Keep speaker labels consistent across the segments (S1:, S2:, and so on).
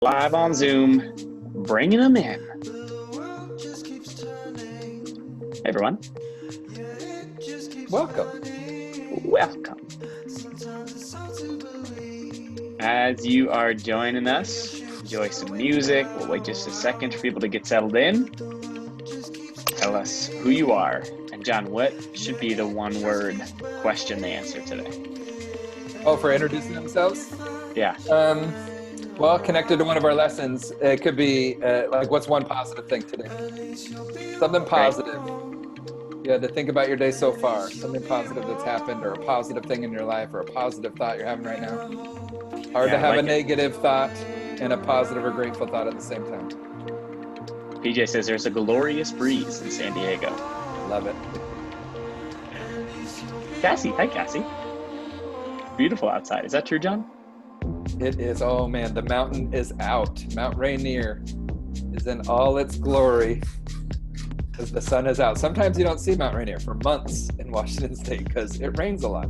S1: Live on Zoom, bringing them in. Hey everyone.
S2: Welcome.
S1: Welcome. As you are joining us, enjoy some music. We'll wait just a second for people to get settled in. Tell us who you are. And John, what should be the one-word question they answer today?
S2: Oh, for introducing themselves?
S1: Yeah.
S2: Well, connected to one of our lessons, it could be like, what's one positive thing today? Something positive. You had to think about your day so far. Something positive that's happened, or a positive thing in your life, or a positive thought you're having right now. Hard to have a negative thought and a positive or grateful thought at the same time.
S1: PJ says there's a glorious breeze in San Diego.
S2: Love it.
S1: Cassie, hi Cassie. Beautiful outside. Is that true, John?
S2: It is. Oh man, the mountain is out. Mount Rainier is in all its glory as the sun is out. Sometimes you don't see Mount Rainier for months in Washington State because it rains a lot.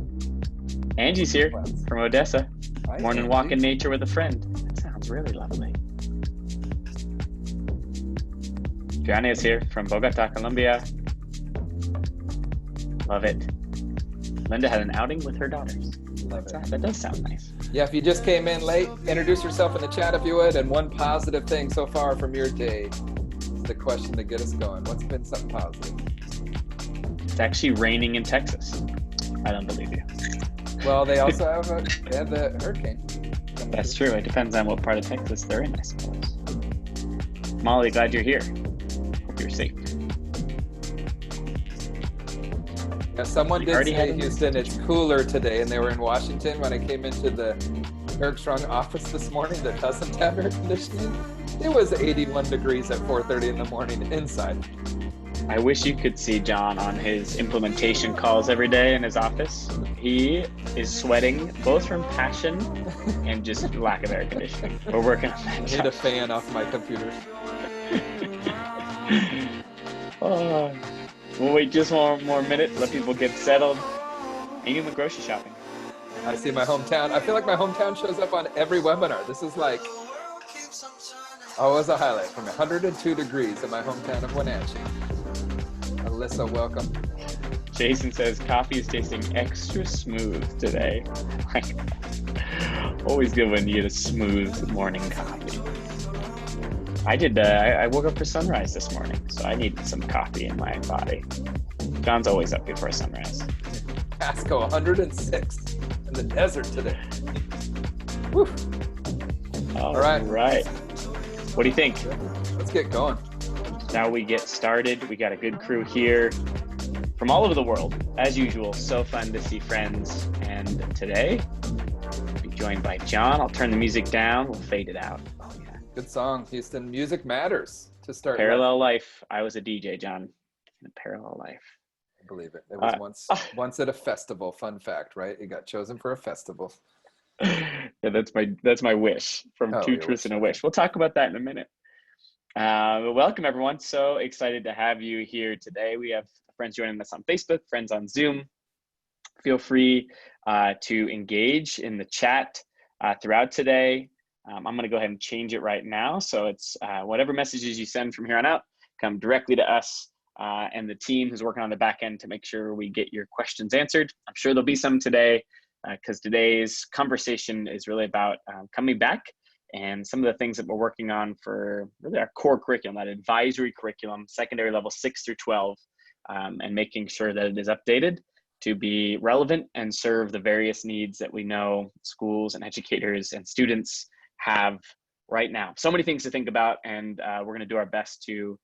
S1: Angie's here from Odessa.
S2: Hi,
S1: Morning
S2: Angie.
S1: walk in nature with a friend. That sounds really lovely. Joanna is here from Bogota, Colombia. Love it. Linda had an outing with her daughters.
S2: Love it.
S1: That does sound nice.
S2: Yeah, if you just came in late, introduce yourself in the chat if you would, and one positive thing so far from your day is the question to get us going. What's been something positive?
S1: It's actually raining in Texas. I don't believe you.
S2: Well, they also have the hurricane.
S1: That's true. It depends on what part of Texas they're in, I suppose. Molly, glad you're here. Hope you're safe.
S2: Yeah, someone did say, Houston, it's cooler today, and they were in Washington. When I came into the Eric Strong office this morning that doesn't have air conditioning, it was 81 degrees at 4:30 in the morning inside.
S1: I wish you could see John on his implementation calls every day in his office. He is sweating both from passion and just lack of air conditioning. We're working on that.
S2: I need a fan off my computer.
S1: Oh. We'll wait just one more minute, let people get settled. Amy went grocery shopping.
S2: I see my hometown. I feel like my hometown shows up on every webinar. This is like always a highlight from 102 degrees in my hometown of Wenatchee. Alyssa, welcome.
S1: Jason says coffee is tasting extra smooth today. Always good when you get a smooth morning coffee. I woke up for sunrise this morning, so I need some coffee in my body. John's always up before sunrise.
S2: Pasco, 106 in the desert today. Whew.
S1: All right. What do you think?
S2: Let's get going.
S1: Now we get started. We got a good crew here from all over the world. As usual, so fun to see friends. And today, we'll be joined by John. I'll turn the music down. We'll fade it out.
S2: Good song, Houston. Music matters to start.
S1: Parallel life. I was a DJ, John. In a parallel life.
S2: I believe it. It was once at a festival. Fun fact, right? It got chosen for a festival.
S1: Yeah, that's my wish from Two Truths and a Wish. We'll talk about that in a minute. Welcome everyone. So excited to have you here today. We have friends joining us on Facebook, friends on Zoom. Feel free to engage in the chat throughout today. I'm going to go ahead and change it right now. So it's whatever messages you send from here on out come directly to us and the team who's working on the back end to make sure we get your questions answered. I'm sure there'll be some today because today's conversation is really about coming back and some of the things that we're working on for really our core curriculum, that advisory curriculum, secondary level 6 through 12, and making sure that it is updated to be relevant and serve the various needs that we know schools and educators and students have right now. So many things to think about, and we're going to do our best to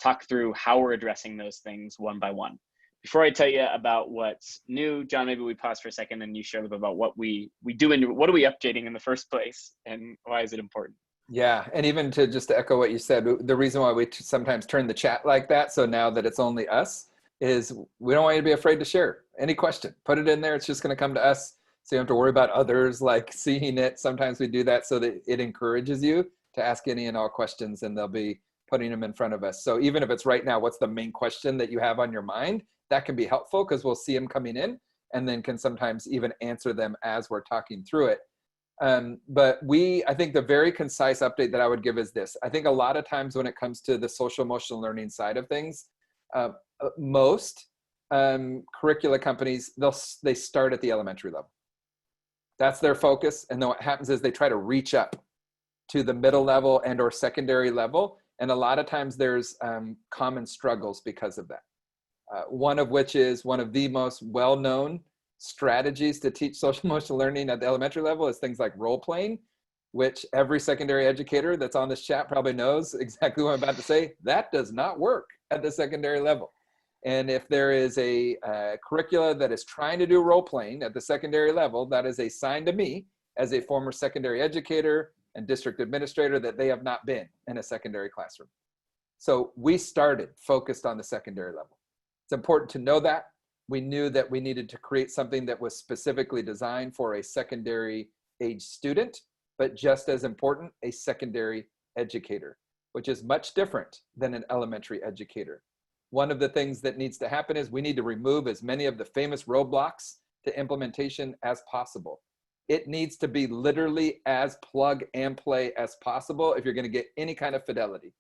S1: talk through how we're addressing those things one by one. Before I tell you about what's new, John, maybe we pause for a second and you share a little bit about what we do and what are we updating in the first place and why is it important?
S2: Yeah, and even to just to echo what you said, the reason why we sometimes turn the chat like that, so now that it's only us, is we don't want you to be afraid to share any question. Put it in there. It's just going to come to us. So you don't have to worry about others like seeing it. Sometimes we do that so that it encourages you to ask any and all questions, and they'll be putting them in front of us. So even if it's right now, what's the main question that you have on your mind? That can be helpful because we'll see them coming in and then can sometimes even answer them as we're talking through it. But I think the very concise update that I would give is this. I think a lot of times when it comes to the social emotional learning side of things, most curricula companies, they start at the elementary level. That's their focus. And then what happens is they try to reach up to the middle level and or secondary level. And a lot of times there's common struggles because of that. One of which is one of the most well-known strategies to teach social emotional learning at the elementary level is things like role playing, which every secondary educator that's on this chat probably knows exactly what I'm about to say. That does not work at the secondary level. And if there is a curricula that is trying to do role playing at the secondary level, that is a sign to me as a former secondary educator and district administrator that they have not been in a secondary classroom. So we started focused on the secondary level. It's important to know that. We knew that we needed to create something that was specifically designed for a secondary age student, but just as important, a secondary educator, which is much different than an elementary educator. One of the things that needs to happen is we need to remove as many of the famous roadblocks to implementation as possible. It needs to be literally as plug and play as possible if you're going to get any kind of fidelity.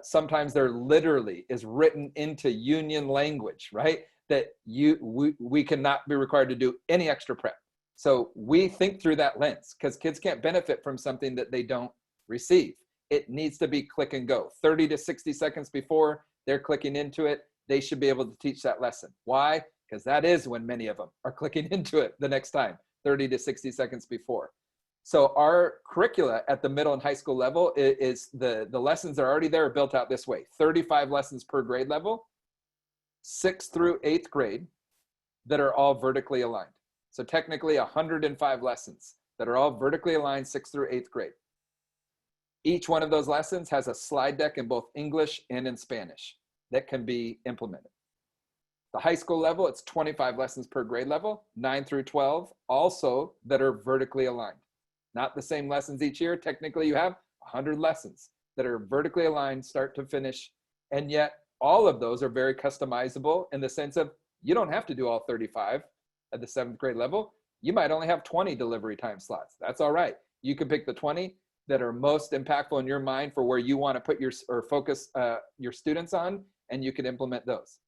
S2: Sometimes there literally is written into union language, right? That we cannot be required to do any extra prep. So we think through that lens because kids can't benefit from something that they don't receive. It needs to be click and go. 30 to 60 seconds before they're clicking into it, they should be able to teach that lesson. Why? Because that is when many of them are clicking into it the next time, 30 to 60 seconds before. So our curricula at the middle and high school level is the lessons that are already there are built out this way. 35 lessons per grade level, 6th through 8th grade that are all vertically aligned. So technically 105 lessons that are all vertically aligned 6th through 8th grade. Each one of those lessons has a slide deck in both English and in Spanish that can be implemented. The high school level, it's 25 lessons per grade level, 9 through 12, also that are vertically aligned. Not the same lessons each year. Technically, you have 100 lessons that are vertically aligned, start to finish. And yet, all of those are very customizable in the sense of you don't have to do all 35 at the 7th grade level. You might only have 20 delivery time slots. That's all right. You can pick the 20 that are most impactful in your mind for where you want to put focus your students on, and you can implement those.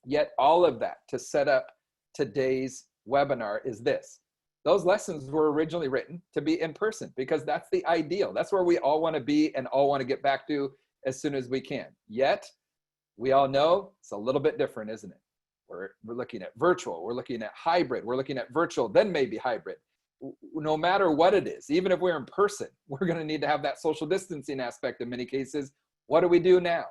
S2: Yet all of that to set up today's webinar is this. Those lessons were originally written to be in person because that's the ideal. That's where we all want to be and all want to get back to as soon as we can. Yet, we all know it's a little bit different, isn't it? We're looking at virtual, we're looking at hybrid, we're looking at virtual, then maybe hybrid. No matter what it is, even if we're in person, we're going to need to have that social distancing aspect in many cases. What do we do now?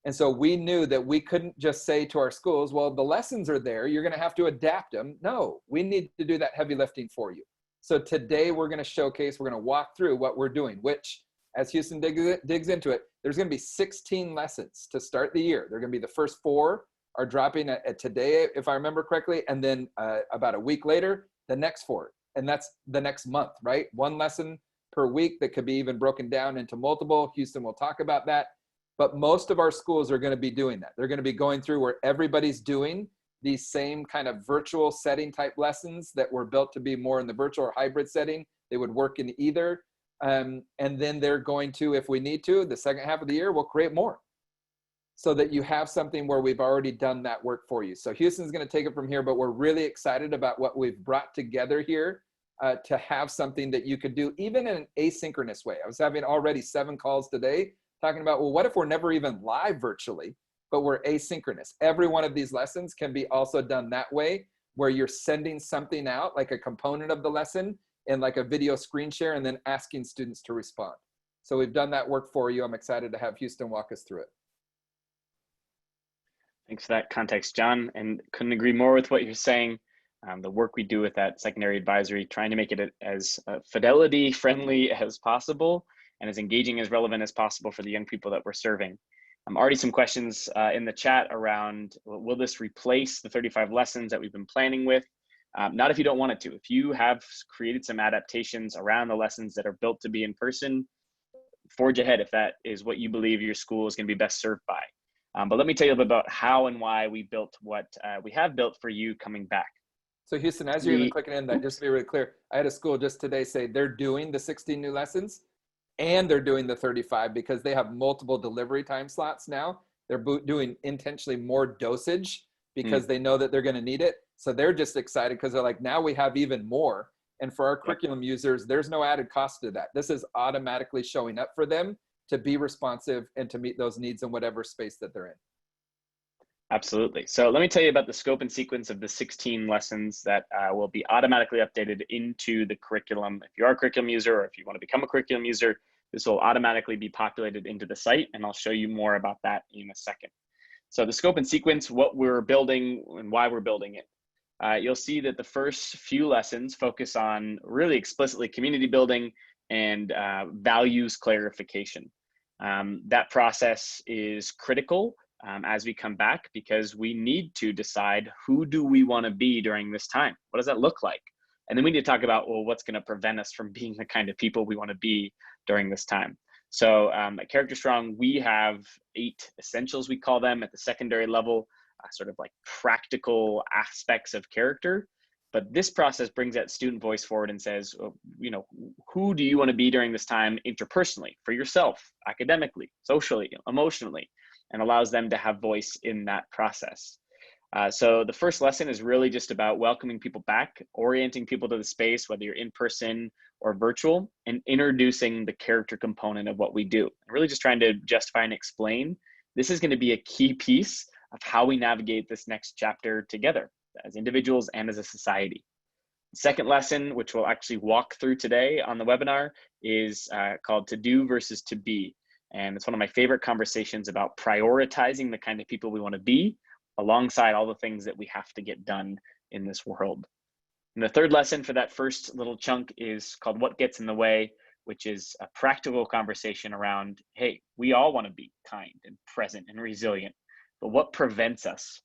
S2: And so we knew that we couldn't just say to our schools, well, the lessons are there, you're going to have to adapt them. No, we need to do that heavy lifting for you. So today we're going to showcase, we're going to walk through what we're doing, which as Houston digs into it, there's going to be 16 lessons to start the year. They're going to be the first 4 are dropping at today, if I remember correctly. And then about a week later, the next 4. And that's the next month, right? 1 lesson per week that could be even broken down into multiple. Houston will talk about that. But most of our schools are going to be doing that. They're going to be going through where everybody's doing these same kind of virtual setting type lessons that were built to be more in the virtual or hybrid setting. They would work in either. And then they're going to, if we need to, the second half of the year, we'll create more so that you have something where we've already done that work for you. So Houston's going to take it from here, but we're really excited about what we've brought together here to have something that you could do even in an asynchronous way. I was having already 7 calls today talking about, well, what if we're never even live virtually, but we're asynchronous? Every one of these lessons can be also done that way, where you're sending something out, like a component of the lesson in like a video screen share, and then asking students to respond. So we've done that work for you. I'm excited to have Houston walk us through it.
S1: Thanks for that context, John, and couldn't agree more with what you're saying. The work we do with that secondary advisory, trying to make it as fidelity friendly as possible and as engaging, as relevant as possible for the young people that we're serving. Already some questions in the chat around, will this replace the 35 lessons that we've been planning with? Not if you don't want it to. If you have created some adaptations around the lessons that are built to be in person, forge ahead if that is what you believe your school is going to be best served by. But let me tell you a bit about how and why we built what we have built for you coming back.
S2: So Houston, as you're even clicking in that, just to be really clear, I had a school just today say they're doing the 16 new lessons and they're doing the 35 because they have multiple delivery time slots now. They're doing intentionally more dosage because they know that they're going to need it. So they're just excited because they're like, now we have even more. And for our curriculum users, there's no added cost to that. This is automatically showing up for them to be responsive and to meet those needs in whatever space that they're in.
S1: Absolutely. So let me tell you about the scope and sequence of the 16 lessons that will be automatically updated into the curriculum. If you are a curriculum user, or if you want to become a curriculum user, this will automatically be populated into the site, and I'll show you more about that in a second. So the scope and sequence, what we're building and why we're building it. You'll see that the first few lessons focus on really explicitly community building and values clarification. That process is critical as we come back, because we need to decide, who do we want to be during this time? What does that look like? And then we need to talk about, well, what's going to prevent us from being the kind of people we want to be during this time. So at Character Strong, we have 8 essentials, we call them, at the secondary level, sort of like practical aspects of character. But this process brings that student voice forward and says, you know, who do you want to be during this time interpersonally, for yourself, academically, socially, emotionally, and allows them to have voice in that process. So the first lesson is really just about welcoming people back, orienting people to the space, whether you're in person or virtual, and introducing the character component of what we do. And really just trying to justify and explain, this is going to be a key piece of how we navigate this next chapter together as individuals and as a society. The second lesson, which we'll actually walk through today on the webinar, is called To Do versus To Be. And it's one of my favorite conversations about prioritizing the kind of people we want to be alongside all the things that we have to get done in this world. And the third lesson for that first little chunk is called What Gets in the Way, which is a practical conversation around, hey, we all want to be kind and present and resilient, but what prevents us?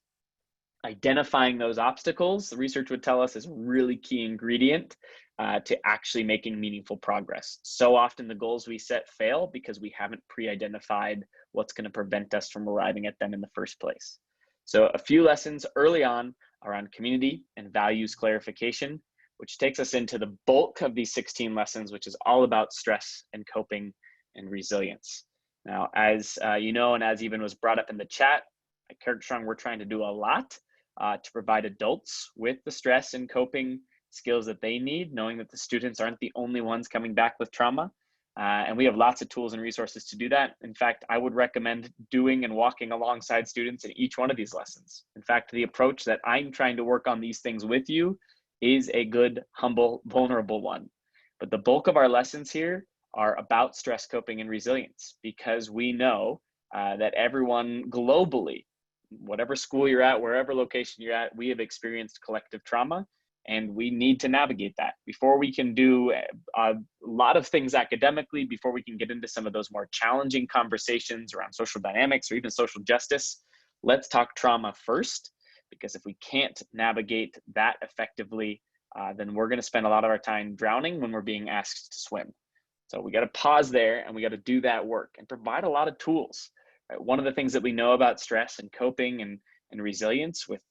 S1: Identifying those obstacles, the research would tell us, is a really key ingredient to actually making meaningful progress. So often the goals we set fail because we haven't pre-identified what's going to prevent us from arriving at them in the first place. So a few lessons early on around community and values clarification, which takes us into the bulk of these 16 lessons, which is all about stress and coping and resilience. Now, as you know, and as even was brought up in the chat, at Character Strong, we're trying to do a lot to provide adults with the stress and coping skills that they need, knowing that the students aren't the only ones coming back with trauma. And we have lots of tools and resources to do that. In fact, I would recommend doing and walking alongside students in each one of these lessons. In fact, the approach that I'm trying to work on these things with you is a good, humble, vulnerable one. But the bulk of our lessons here are about stress coping and resilience, because we know that everyone globally, whatever school you're at, wherever location you're at, we have experienced collective trauma, and we need to navigate that. Before we can do a lot of things academically, before we can get into some of those more challenging conversations around social dynamics or even social justice, let's talk trauma first, because if we can't navigate that effectively, then we're going to spend a lot of our time drowning when we're being asked to swim. So we got to pause there, and we got to do that work and provide a lot of tools. One of the things that we know about stress and coping and resilience with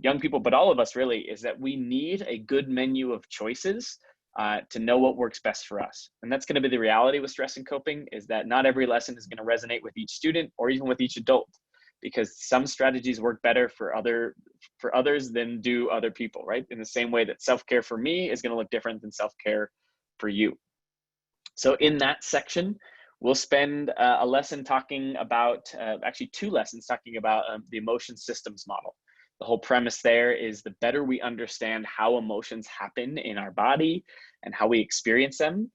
S1: young people, but all of us really, is that we need a good menu of choices to know what works best for us. And that's going to be the reality with stress and coping, is that not every lesson is going to resonate with each student or even with each adult, because some strategies work better for others than do other people, right? In the same way that self-care for me is going to look different than self-care for you. So in that section, we'll spend a lesson talking about, actually 2 lessons talking about the emotion systems model. The whole premise there is, the better we understand how emotions happen in our body and how we experience them,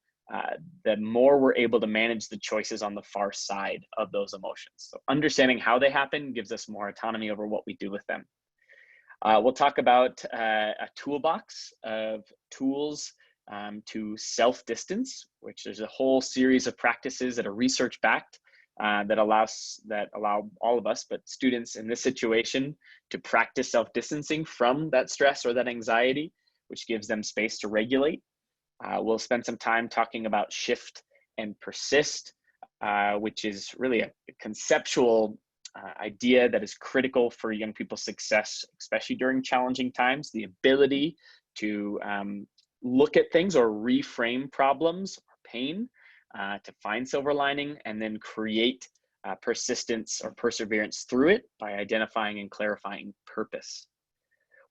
S1: the more we're able to manage the choices on the far side of those emotions. So understanding how they happen gives us more autonomy over what we do with them. We'll talk about a toolbox of tools to self-distance, which is a whole series of practices that are research-backed that allow all of us, but students in this situation, to practice self-distancing from that stress or that anxiety, which gives them space to regulate. We'll spend some time talking about shift and persist, which is really a conceptual idea that is critical for young people's success, especially during challenging times, the ability to look at things or reframe problems or pain, to find silver lining, and then create persistence or perseverance through it by identifying and clarifying purpose.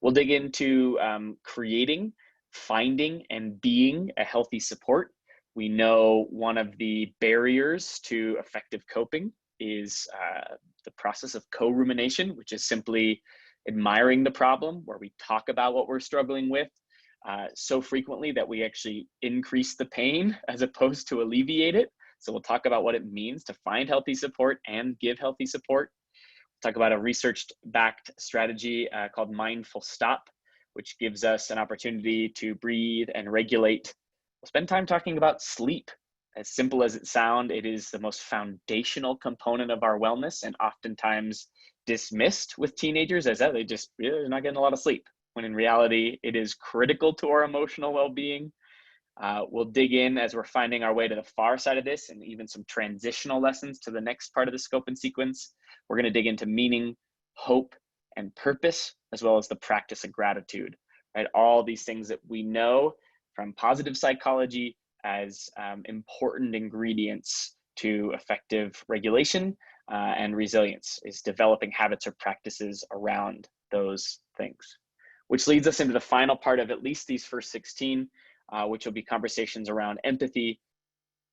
S1: We'll dig into creating, finding, and being a healthy support. We know one of the barriers to effective coping is the process of co-rumination, which is simply admiring the problem, where we talk about what we're struggling with so frequently that we actually increase the pain as opposed to alleviate it. So we'll talk about what it means to find healthy support and give healthy support. We'll talk about a research-backed strategy called Mindful Stop, which gives us an opportunity to breathe and regulate. We'll spend time talking about sleep. As simple as it sounds, it is the most foundational component of our wellness, and oftentimes dismissed with teenagers as that they're not getting a lot of sleep, when in reality, it is critical to our emotional well-being. We'll dig in as we're finding our way to the far side of this, and even some transitional lessons to the next part of the scope and sequence. We're going to dig into meaning, hope, and purpose, as well as the practice of gratitude, right? All these things that we know from positive psychology as important ingredients to effective regulation and resilience, is developing habits or practices around those things. Which leads us into the final part of at least these first 16, which will be conversations around empathy,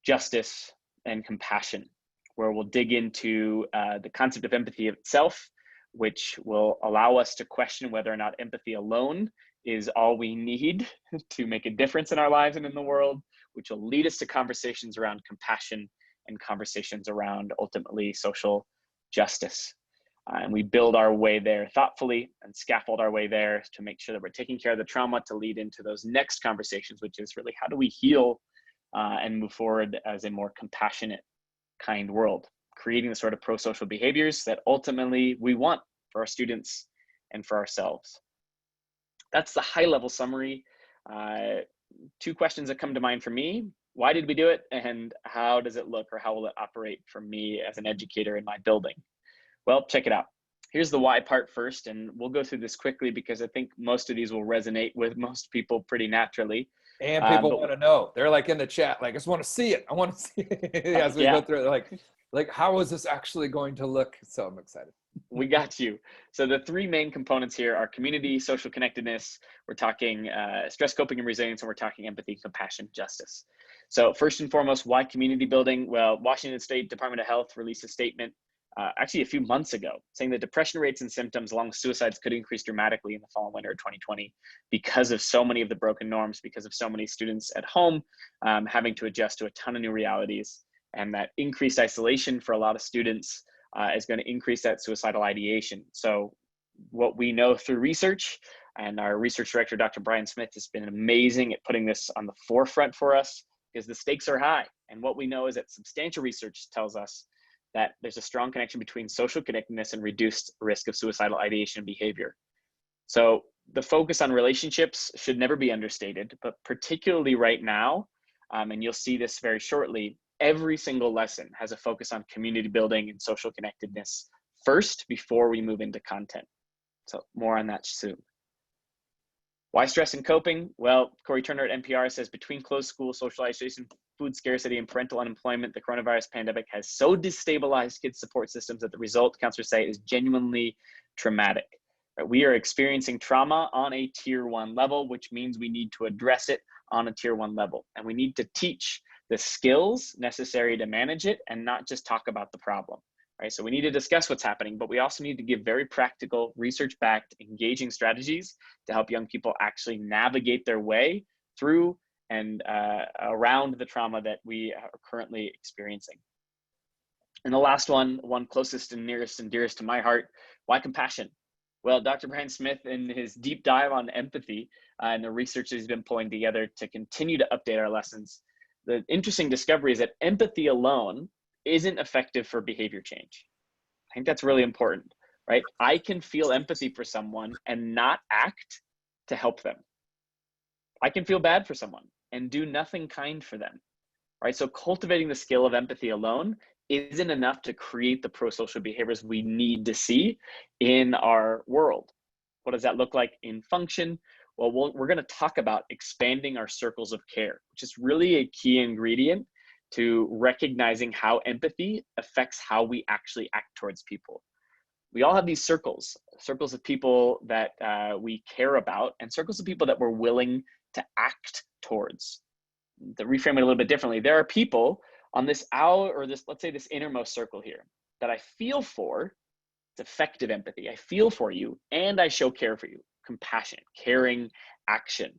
S1: justice, and compassion, where we'll dig into the concept of empathy itself, which will allow us to question whether or not empathy alone is all we need to make a difference in our lives and in the world, which will lead us to conversations around compassion and conversations around ultimately social justice. And we build our way there thoughtfully and scaffold our way there to make sure that we're taking care of the trauma to lead into those next conversations, which is really how do we heal and move forward as a more compassionate, kind world, creating the sort of pro-social behaviors that ultimately we want for our students and for ourselves. That's the high-level summary. Two questions that come to mind for me: why did we do it, and how does it look, or how will it operate for me as an educator in my building? Well, check it out. Here's the why part first, and we'll go through this quickly because I think most of these will resonate with most people pretty naturally.
S2: And people want to know. They're like in the chat, like, I just want to see it. I want to see it as we go through it. Like, how is this actually going to look? So I'm excited.
S1: We got you. So the three main components here are community, social connectedness. We're talking stress coping and resilience, and we're talking empathy, compassion, justice. So first and foremost, why community building? Well, Washington State Department of Health released a statement actually a few months ago, saying that depression rates and symptoms along with suicides could increase dramatically in the fall and winter of 2020 because of so many of the broken norms, because of so many students at home having to adjust to a ton of new realities. And that increased isolation for a lot of students is going to increase that suicidal ideation. So what we know through research, and our research director, Dr. Brian Smith, has been amazing at putting this on the forefront for us, because the stakes are high. And what we know is that substantial research tells us that there's a strong connection between social connectedness and reduced risk of suicidal ideation and behavior. So the focus on relationships should never be understated, but particularly right now, and you'll see this very shortly, every single lesson has a focus on community building and social connectedness first before we move into content. So more on that soon. Why stress and coping? Well, Corey Turner at NPR says, between closed school, social isolation, food scarcity, and parental unemployment, the coronavirus pandemic has so destabilized kids' support systems that the result, counselors say, is genuinely traumatic. We are experiencing trauma on a tier 1 level, which means we need to address it on a tier 1 level. And we need to teach the skills necessary to manage it and not just talk about the problem. Right? So we need to discuss what's happening, but we also need to give very practical, research-backed, engaging strategies to help young people actually navigate their way through and around the trauma that we are currently experiencing. And the last one closest and nearest and dearest to my heart: why compassion? Well, Dr. Brian Smith, in his deep dive on empathy and the research that he's been pulling together to continue to update our lessons, the interesting discovery is that empathy alone isn't effective for behavior change. I think that's really important, right? I can feel empathy for someone and not act to help them. I can feel bad for someone and do nothing kind for them, right? So cultivating the skill of empathy alone isn't enough to create the pro-social behaviors we need to see in our world. What does that look like in function? Well, we're going to talk about expanding our circles of care, which is really a key ingredient to recognizing how empathy affects how we actually act towards people. We all have these circles of people that we care about, and circles of people that we're willing to act towards. To reframe it a little bit differently, there are people on this let's say this innermost circle here that I feel for. It's effective empathy. I feel for you and I show care for you, compassion, caring action.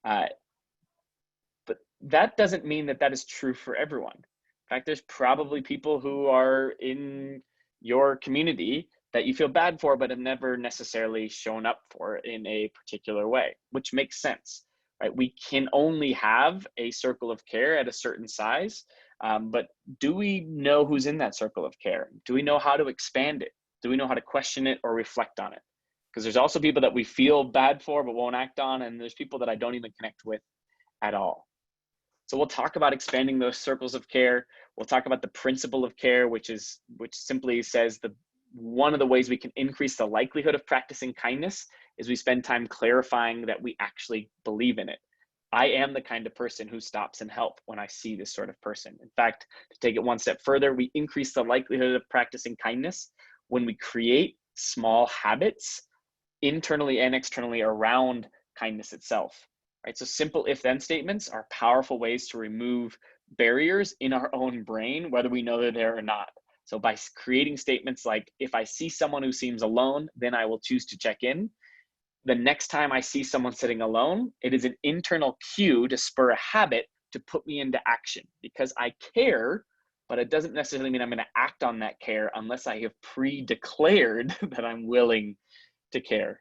S1: But that doesn't mean that that is true for everyone. In fact, there's probably people who are in your community that you feel bad for, but have never necessarily shown up for in a particular way, which makes sense, right? We can only have a circle of care at a certain size, but do we know who's in that circle of care? Do we know how to expand it? Do we know how to question it or reflect on it? Because there's also people that we feel bad for but won't act on, and there's people that I don't even connect with at all. So we'll talk about expanding those circles of care. We'll talk about the principle of care, which simply says one of the ways we can increase the likelihood of practicing kindness is we spend time clarifying that we actually believe in it. I am the kind of person who stops and helps when I see this sort of person. In fact, to take it one step further, we increase the likelihood of practicing kindness when we create small habits internally and externally around kindness itself. Right? So simple if-then statements are powerful ways to remove barriers in our own brain, whether we know they're there or not. So by creating statements like, if I see someone who seems alone, then I will choose to check in. The next time I see someone sitting alone, it is an internal cue to spur a habit to put me into action because I care, but it doesn't necessarily mean I'm going to act on that care unless I have pre-declared that I'm willing to care.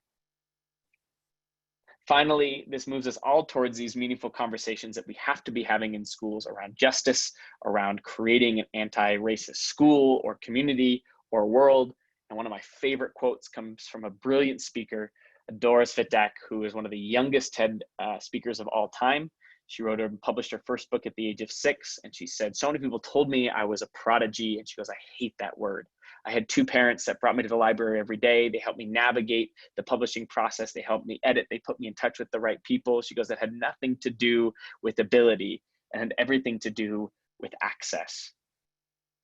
S1: Finally, this moves us all towards these meaningful conversations that we have to be having in schools around justice, around creating an anti-racist school or community or world. And one of my favorite quotes comes from a brilliant speaker, Doris Fitdak, who is one of the youngest TED speakers of all time. She wrote and published her first book at the age of 6. And she said, so many people told me I was a prodigy. And she goes, I hate that word. I had 2 parents that brought me to the library every day. They helped me navigate the publishing process. They helped me edit. They put me in touch with the right people. She goes, that had nothing to do with ability and everything to do with access.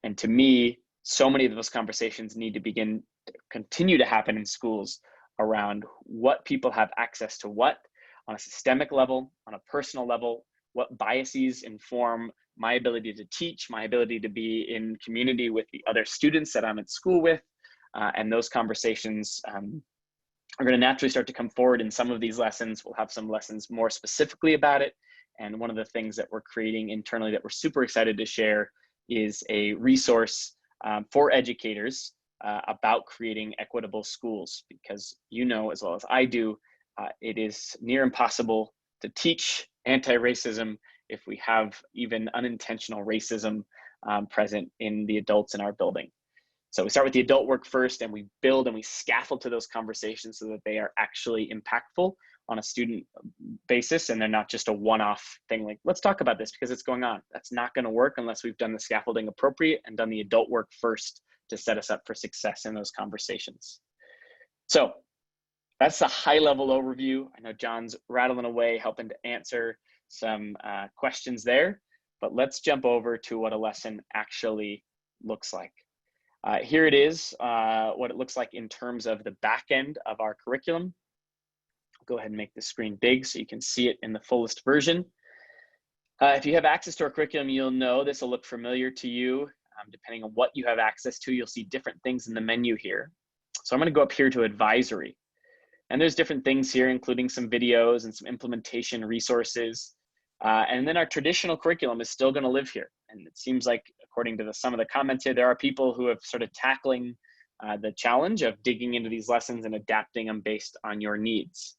S1: And to me, so many of those conversations need to continue to happen in schools around what people have access to what on a systemic level, on a personal level, what biases inform my ability to teach, my ability to be in community with the other students that I'm at school with. And those conversations are going to naturally start to come forward in some of these lessons. We'll have some lessons more specifically about it. And one of the things that we're creating internally that we're super excited to share is a resource for educators about creating equitable schools, because you know as well as I do, it is near impossible to teach anti-racism if we have even unintentional racism present in the adults in our building. So we start with the adult work first, and we build and we scaffold to those conversations so that they are actually impactful on a student basis, and they're not just a one-off thing like, let's talk about this because it's going on. That's not going to work unless we've done the scaffolding appropriate and done the adult work first to set us up for success in those conversations. So that's a high-level overview. I know John's rattling away, helping to answer some questions there, but let's jump over to what a lesson actually looks like. Here it is, what it looks like in terms of the back end of our curriculum. I'll go ahead and make the screen big so you can see it in the fullest version. If you have access to our curriculum, you'll know this will look familiar to you. Depending on what you have access to, you'll see different things in the menu here. So I'm going to go up here to advisory. And there's different things here, including some videos and some implementation resources. And then our traditional curriculum is still going to live here. And it seems like, according to some of the comments here, there are people who have started tackling the challenge of digging into these lessons and adapting them based on your needs.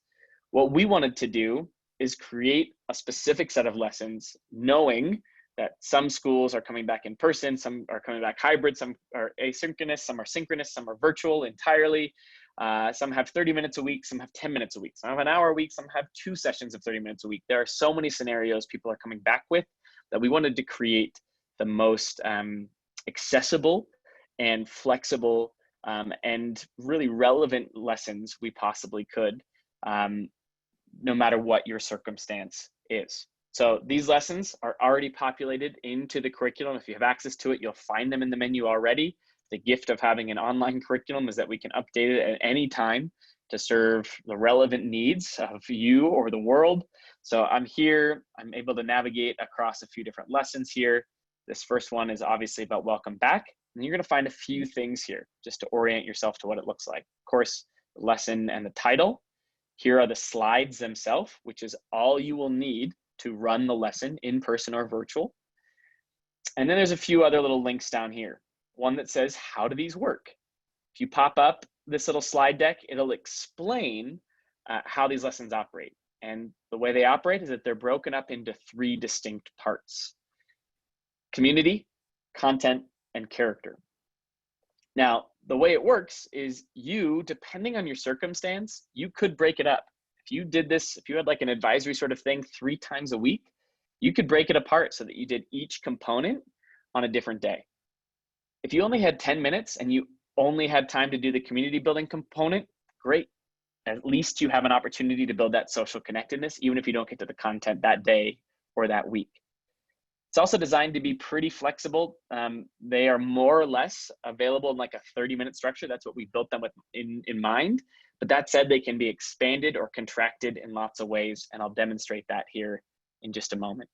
S1: What we wanted to do is create a specific set of lessons, knowing that some schools are coming back in person, some are coming back hybrid, some are asynchronous, some are synchronous, some are virtual entirely. Some have 30 minutes a week, some have 10 minutes a week, some have an hour a week, some have 2 sessions of 30 minutes a week. There are so many scenarios people are coming back with that we wanted to create the most accessible and flexible and really relevant lessons we possibly could, no matter what your circumstance is. So these lessons are already populated into the curriculum. If you have access to it, you'll find them in the menu already. The gift of having an online curriculum is that we can update it at any time to serve the relevant needs of you or the world. So I'm here, I'm able to navigate across a few different lessons here. This first one is obviously about welcome back. And you're gonna find a few things here just to orient yourself to what it looks like. Of course, the lesson and the title. Here are the slides themselves, which is all you will need to run the lesson in person or virtual. And then there's a few other little links down here. One that says, how do these work? If you pop up this little slide deck, it'll explain how these lessons operate. And the way they operate is that they're broken up into 3 distinct parts: community, content, and character. Now, the way it works is you, depending on your circumstance, you could break it up. If you did this, if you had like an advisory sort of thing 3 times a week, you could break it apart so that you did each component on a different day. If you only had 10 minutes and you only had time to do the community building component, great. At least you have an opportunity to build that social connectedness, even if you don't get to the content that day or that week. It's also designed to be pretty flexible. They are more or less available in like a 30-minute structure. That's what we built them with in mind. But that said, they can be expanded or contracted in lots of ways, and I'll demonstrate that here in just a moment.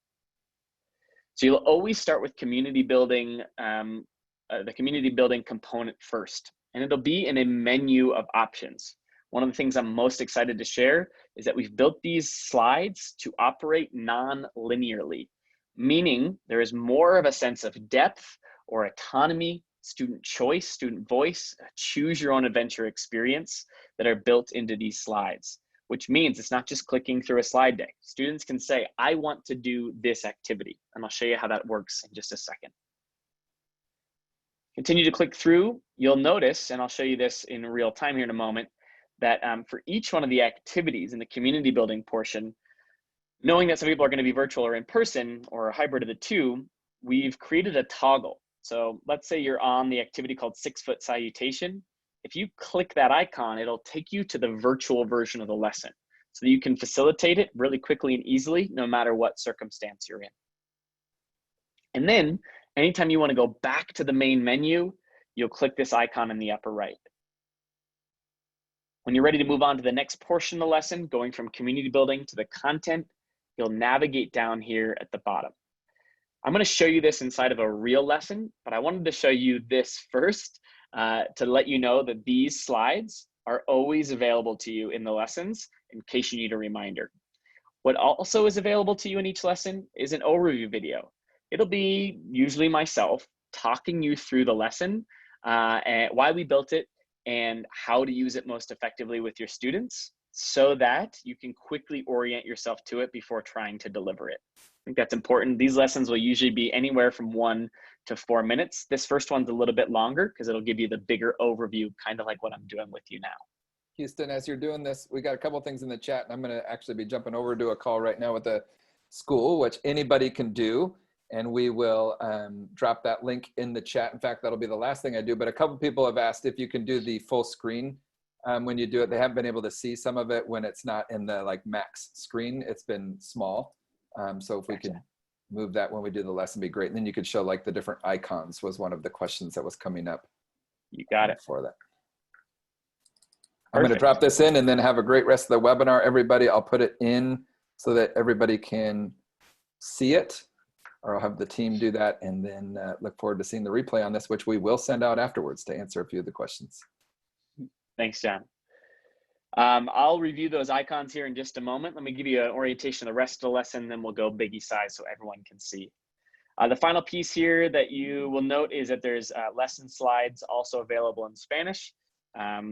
S1: So you'll always start with community building, the community building component first, and it'll be in a menu of options. One of the things I'm most excited to share is that we've built these slides to operate non-linearly, meaning there is more of a sense of depth or autonomy, student choice, student voice, choose your own adventure experience that are built into these slides, which means it's not just clicking through a slide deck. Students can say, I want to do this activity, and I'll show you how that works in just a second. Continue to click through, you'll notice, and I'll show you this in real time here in a moment, that for each one of the activities in the community building portion, knowing that some people are going to be virtual or in person or a hybrid of the two, we've created a toggle. So let's say you're on the activity called 6-foot salutation. If you click that icon, it'll take you to the virtual version of the lesson so that you can facilitate it really quickly and easily, no matter what circumstance you're in. And then anytime you want to go back to the main menu, you'll click this icon in the upper right. When you're ready to move on to the next portion of the lesson, going from community building to the content, you'll navigate down here at the bottom. I'm going to show you this inside of a real lesson, but I wanted to show you this first to let you know that these slides are always available to you in the lessons in case you need a reminder. What also is available to you in each lesson is an overview video. It'll be usually myself talking you through the lesson and why we built it and how to use it most effectively with your students so that you can quickly orient yourself to it before trying to deliver it. I think that's important. These lessons will usually be anywhere from 1 to 4 minutes. This first one's a little bit longer because it'll give you the bigger overview, kind of like what I'm doing with you now.
S2: Houston, as you're doing this, we got a couple of things in the chat, and I'm going to actually be jumping over to a call right now with a school, which anybody can do. And we will drop that link in the chat. In fact, that'll be the last thing I do. But a couple people have asked if you can do the full screen when you do it. They haven't been able to see some of it when it's not in the like max screen. It's been small. So if we could move that when we do the lesson, be great. And then you could show like the different icons was one of the questions that was coming up.
S1: You got it.
S2: For that.
S1: Perfect.
S2: I'm going to drop this in and then have a great rest of the webinar, everybody. I'll put it in so that everybody can see it. Or I'll have the team do that, and then look forward to seeing the replay on this, which we will send out afterwards to answer a few of the questions.
S1: Thanks, John. I'll review those icons here in just a moment. Let me give you an orientation of the rest of the lesson, then we'll go biggie size so everyone can see. The final piece here that you will note is that there's lesson slides also available in Spanish,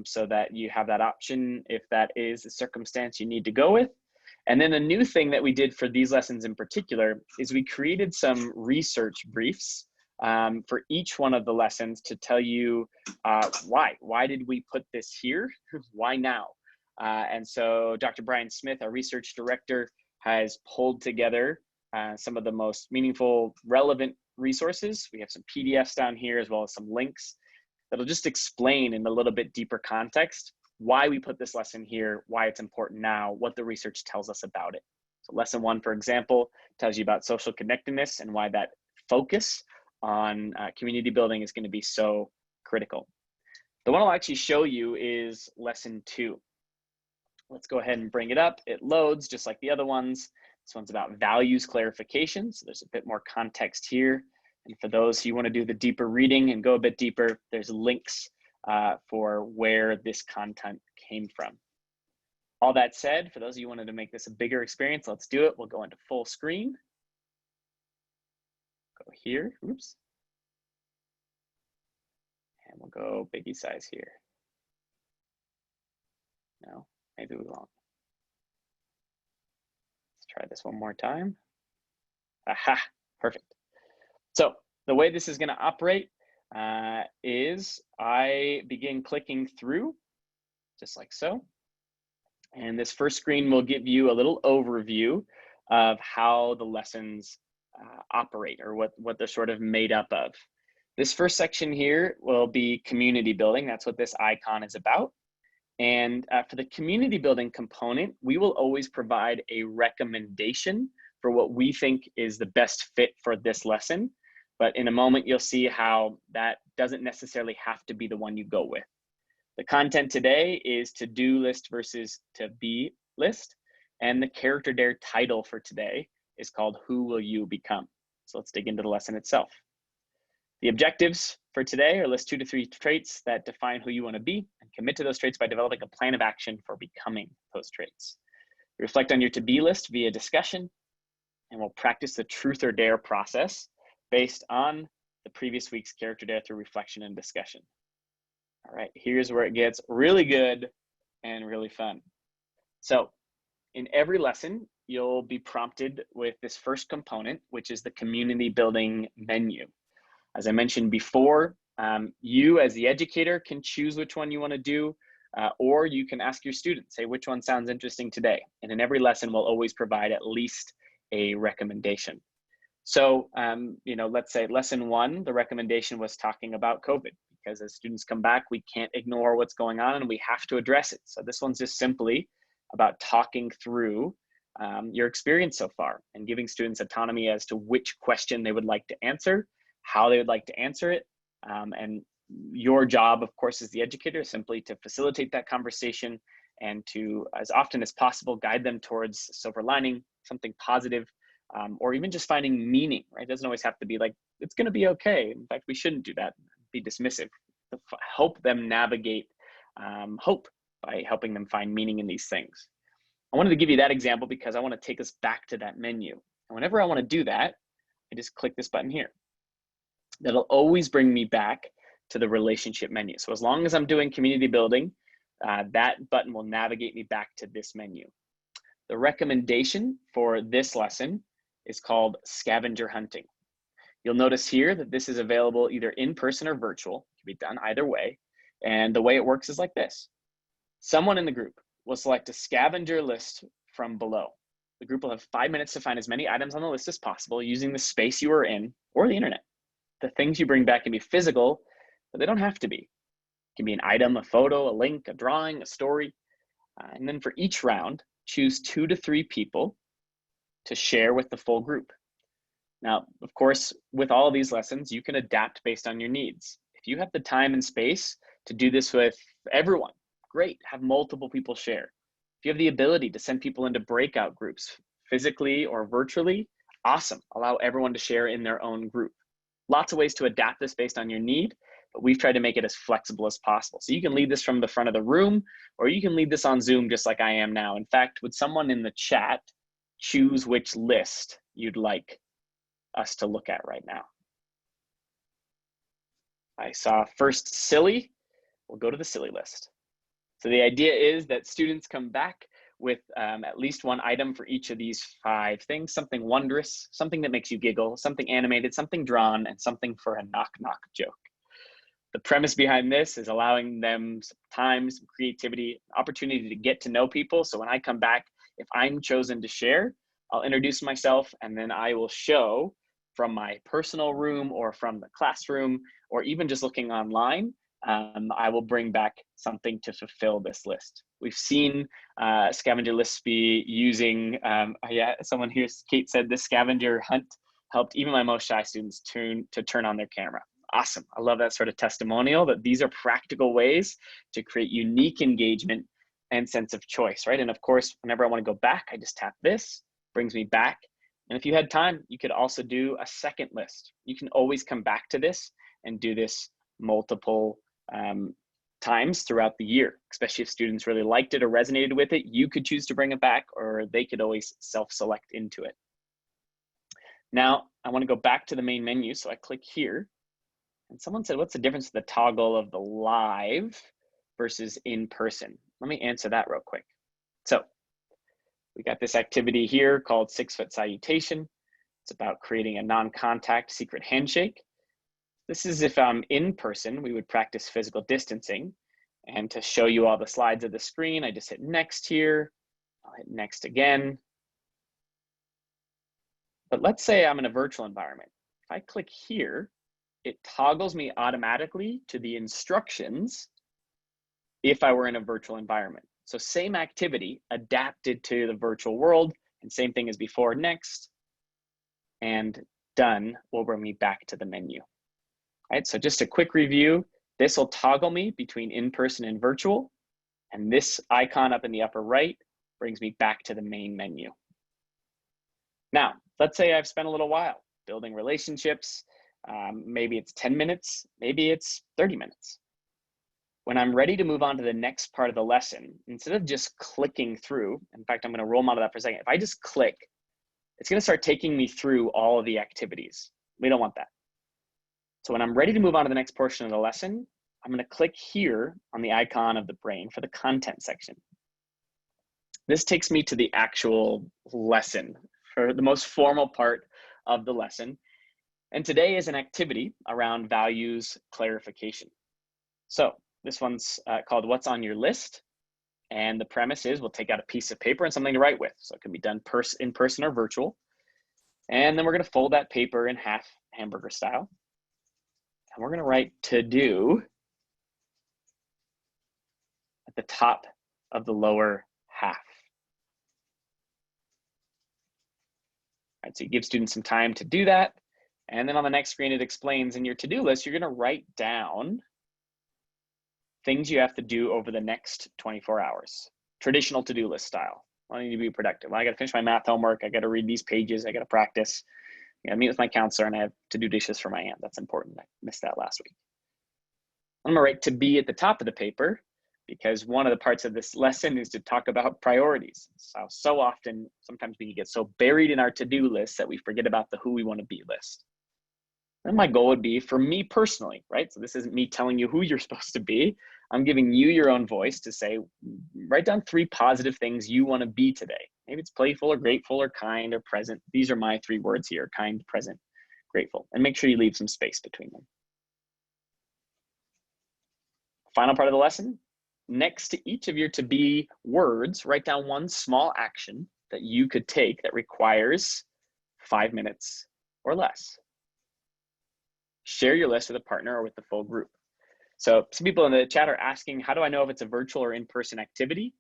S1: so that you have that option if that is the circumstance you need to go with. And then a new thing that we did for these lessons in particular is we created some research briefs for each one of the lessons to tell you why did we put this here? Why now? And so Dr. Brian Smith, our research director, has pulled together some of the most meaningful, relevant resources. We have some PDFs down here as well as some links that'll just explain in a little bit deeper context why we put this lesson here, why it's important now, what the research tells us about it. So lesson 1, for example, tells you about social connectedness and why that focus on community building is going to be so critical. The one I'll actually show you is lesson 2. Let's go ahead and bring it up. It loads just like the other ones. This one's about values clarification. So there's a bit more context here. And for those who want to do the deeper reading and go a bit deeper, there's links for where this content came from. All that said, for those of you who wanted to make this a bigger experience, let's do it. We'll go into full screen. Go here, oops. And we'll go biggie size here. No, maybe we won't. Let's try this one more time. Aha, perfect. So the way this is going to operate is I begin clicking through, just like so. And this first screen will give you a little overview of how the lessons operate, or what they're sort of made up of. This first section here will be community building. That's what this icon is about. And for the community building component, we will always provide a recommendation for what we think is the best fit for this lesson. But in a moment, you'll see how that doesn't necessarily have to be the one you go with. The content today is to-do list versus to-be list. And the character dare title for today is called Who Will You Become? So let's dig into the lesson itself. The objectives for today are list 2 to 3 traits that define who you want to be and commit to those traits by developing a plan of action for becoming those traits. Reflect on your to-be list via discussion, and we'll practice the truth or dare process based on the previous week's character dare through reflection and discussion. All right, here's where it gets really good and really fun. So in every lesson, you'll be prompted with this first component, which is the community building menu. As I mentioned before, you as the educator can choose which one you want to do, or you can ask your students, say, which one sounds interesting today? And in every lesson, we'll always provide at least a recommendation. So, let's say lesson 1, the recommendation was talking about COVID, because as students come back, we can't ignore what's going on and we have to address it. So this one's just simply about talking through your experience so far and giving students autonomy as to which question they would like to answer, how they would like to answer it. And your job, of course, as the educator, is simply to facilitate that conversation and to, as often as possible, guide them towards silver lining, something positive, or even just finding meaning, right? It doesn't always have to be like, it's going to be okay. In fact, we shouldn't do that, be dismissive. Help them navigate hope by helping them find meaning in these things. I wanted to give you that example because I want to take us back to that menu. And whenever I want to do that, I just click this button here. That'll always bring me back to the relationship menu. So as long as I'm doing community building, that button will navigate me back to this menu. The recommendation for this lesson is called scavenger hunting. You'll notice here that this is available either in person or virtual. It can be done either way. And the way it works is like this. Someone in the group will select a scavenger list from below. The group will have 5 minutes to find as many items on the list as possible using the space you are in or the internet. The things you bring back can be physical, but they don't have to be. It can be an item, a photo, a link, a drawing, a story. And then for each round, choose 2 to 3 people to share with the full group. Now, of course, with all of these lessons, you can adapt based on your needs. If you have the time and space to do this with everyone, great, have multiple people share. If you have the ability to send people into breakout groups, physically or virtually, awesome, allow everyone to share in their own group. Lots of ways to adapt this based on your need, but we've tried to make it as flexible as possible. So you can lead this from the front of the room, or you can lead this on Zoom just like I am now. In fact, would someone in the chat choose which list you'd like us to look at right now? I saw first silly. We'll go to the silly list. So the idea is that students come back with at least one item for each of these 5 things, something wondrous, something that makes you giggle, something animated, something drawn, and something for a knock-knock joke. The premise behind this is allowing them some time, some creativity, opportunity to get to know people. So when I come back, if I'm chosen to share, I'll introduce myself and then I will show from my personal room or from the classroom, or even just looking online, I will bring back something to fulfill this list. We've seen scavenger lists be using, yeah, someone here, Kate said, this scavenger hunt helped even my most shy students turn on their camera. Awesome. I love that sort of testimonial, that these are practical ways to create unique engagement and sense of choice, right? And of course, whenever I want to go back, I just tap this, brings me back. And if you had time, you could also do a second list. You can always come back to this and do this multiple times throughout the year, especially if students really liked it or resonated with it. You could choose to bring it back, or they could always self-select into it. Now, I want to go back to the main menu, so I click here. And someone said, what's the difference with the toggle of the live versus in person? Let me answer that real quick. So we got this activity here called 6-foot salutation. It's about creating a non-contact secret handshake. This is if I'm in person, we would practice physical distancing. And to show you all the slides of the screen, I just hit next here. I'll hit next again. But let's say I'm in a virtual environment. If I click here, it toggles me automatically to the instructions if I were in a virtual environment. So same activity adapted to the virtual world, and same thing as before, next, and done will bring me back to the menu. All right, so just a quick review. This will toggle me between in-person and virtual, and this icon up in the upper right brings me back to the main menu. Now, let's say I've spent a little while building relationships. Maybe it's 10 minutes, maybe it's 30 minutes. When I'm ready to move on to the next part of the lesson, instead of just clicking through, in fact, I'm going to roll out of that for a second. If I just click, it's going to start taking me through all of the activities. We don't want that. So when I'm ready to move on to the next portion of the lesson, I'm going to click here on the icon of the brain for the content section. This takes me to the actual lesson, for the most formal part of the lesson. And today is an activity around values clarification. So this one's called What's on Your List? And the premise is we'll take out a piece of paper and something to write with. So it can be done in person or virtual. And then we're going to fold that paper in half, hamburger style. And we're going to write to do at the top of the lower half. All right, so you give students some time to do that. And then on the next screen, it explains in your to-do list, you're going to write down things you have to do over the next 24 hours, traditional to-do list style. I need to be productive. Well, I got to finish my math homework. I got to read these pages. I got to practice. I got to meet with my counselor, and I have to do dishes for my aunt. That's important. I missed that last week. I'm going to write to be at the top of the paper, because one of the parts of this lesson is to talk about priorities. So often, sometimes we get so buried in our to-do list that we forget about the who we want to be list. And my goal would be for me personally, right? So this isn't me telling you who you're supposed to be. I'm giving you your own voice to say, write down 3 positive things you want to be today. Maybe it's playful or grateful or kind or present. These are my 3 words here: kind, present, grateful. And make sure you leave some space between them. Final part of the lesson. Next to each of your to be words, write down one small action that you could take that requires 5 minutes or less. Share your list with a partner or with the full group. So some people in the chat are asking, how do I know if it's a virtual or in-person activity?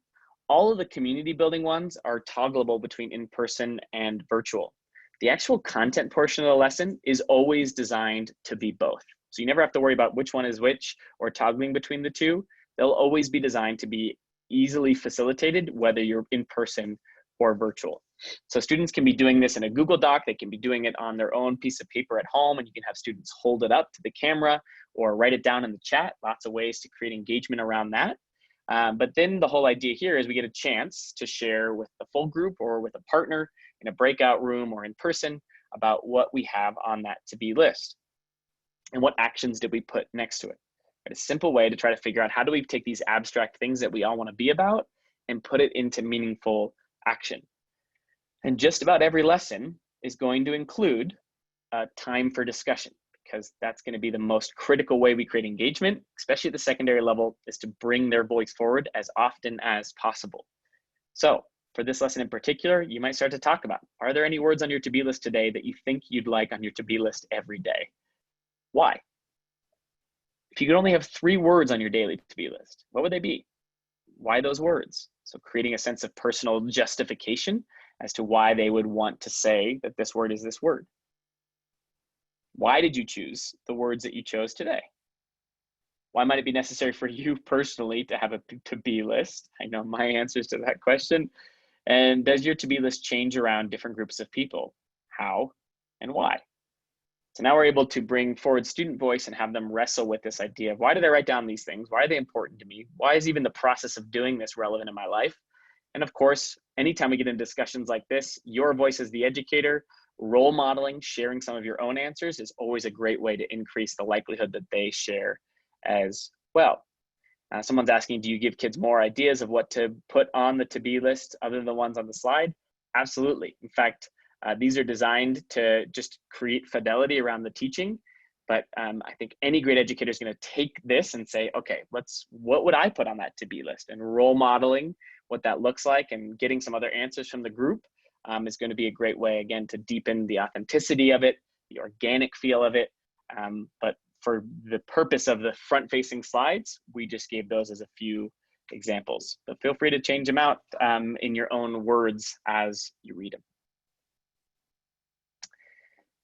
S1: All of the community building ones are toggleable between in-person and virtual. The actual content portion of the lesson is always designed to be both. So you never have to worry about which one is which or toggling between the two. They'll always be designed to be easily facilitated, whether you're in person or virtual. So students can be doing this in a Google Doc. They can be doing it on their own piece of paper at home, and you can have students hold it up to the camera or write it down in the chat. Lots of ways to create engagement around that. But then the whole idea here is we get a chance to share with the full group or with a partner in a breakout room or in person about what we have on that to-be list and what actions did we put next to it. A simple way to try to figure out how do we take these abstract things that we all want to be about and put it into meaningful action. And just about every lesson is going to include time for discussion, because that's going to be the most critical way we create engagement, especially at the secondary level, is to bring their voice forward as often as possible. So for this lesson in particular, you might start to talk about, are there any words on your to-be list today that you think you'd like on your to-be list every day? Why? If you could only have 3 words on your daily to-be list, what would they be? Why those words? So creating a sense of personal justification as to why they would want to say that this word is this word. Why did you choose the words that you chose today? Why might it be necessary for you personally to have a to-be list? I know my answers to that question. And does your to-be list change around different groups of people? How and why? So now we're able to bring forward student voice and have them wrestle with this idea of, why did I write down these things? Why are they important to me? Why is even the process of doing this relevant in my life? And of course, anytime we get into discussions like this, your voice as the educator, role modeling, sharing some of your own answers is always a great way to increase the likelihood that they share as well. Someone's asking, do you give kids more ideas of what to put on the to-be list other than the ones on the slide? Absolutely. In fact, these are designed to just create fidelity around the teaching. But I think any great educator is going to take this and say, okay, what would I put on that to-be list? And role modeling what that looks like and getting some other answers from the group is going to be a great way, again, to deepen the authenticity of it, the organic feel of it. But for the purpose of the front-facing slides, we just gave those as a few examples. But feel free to change them out in your own words as you read them.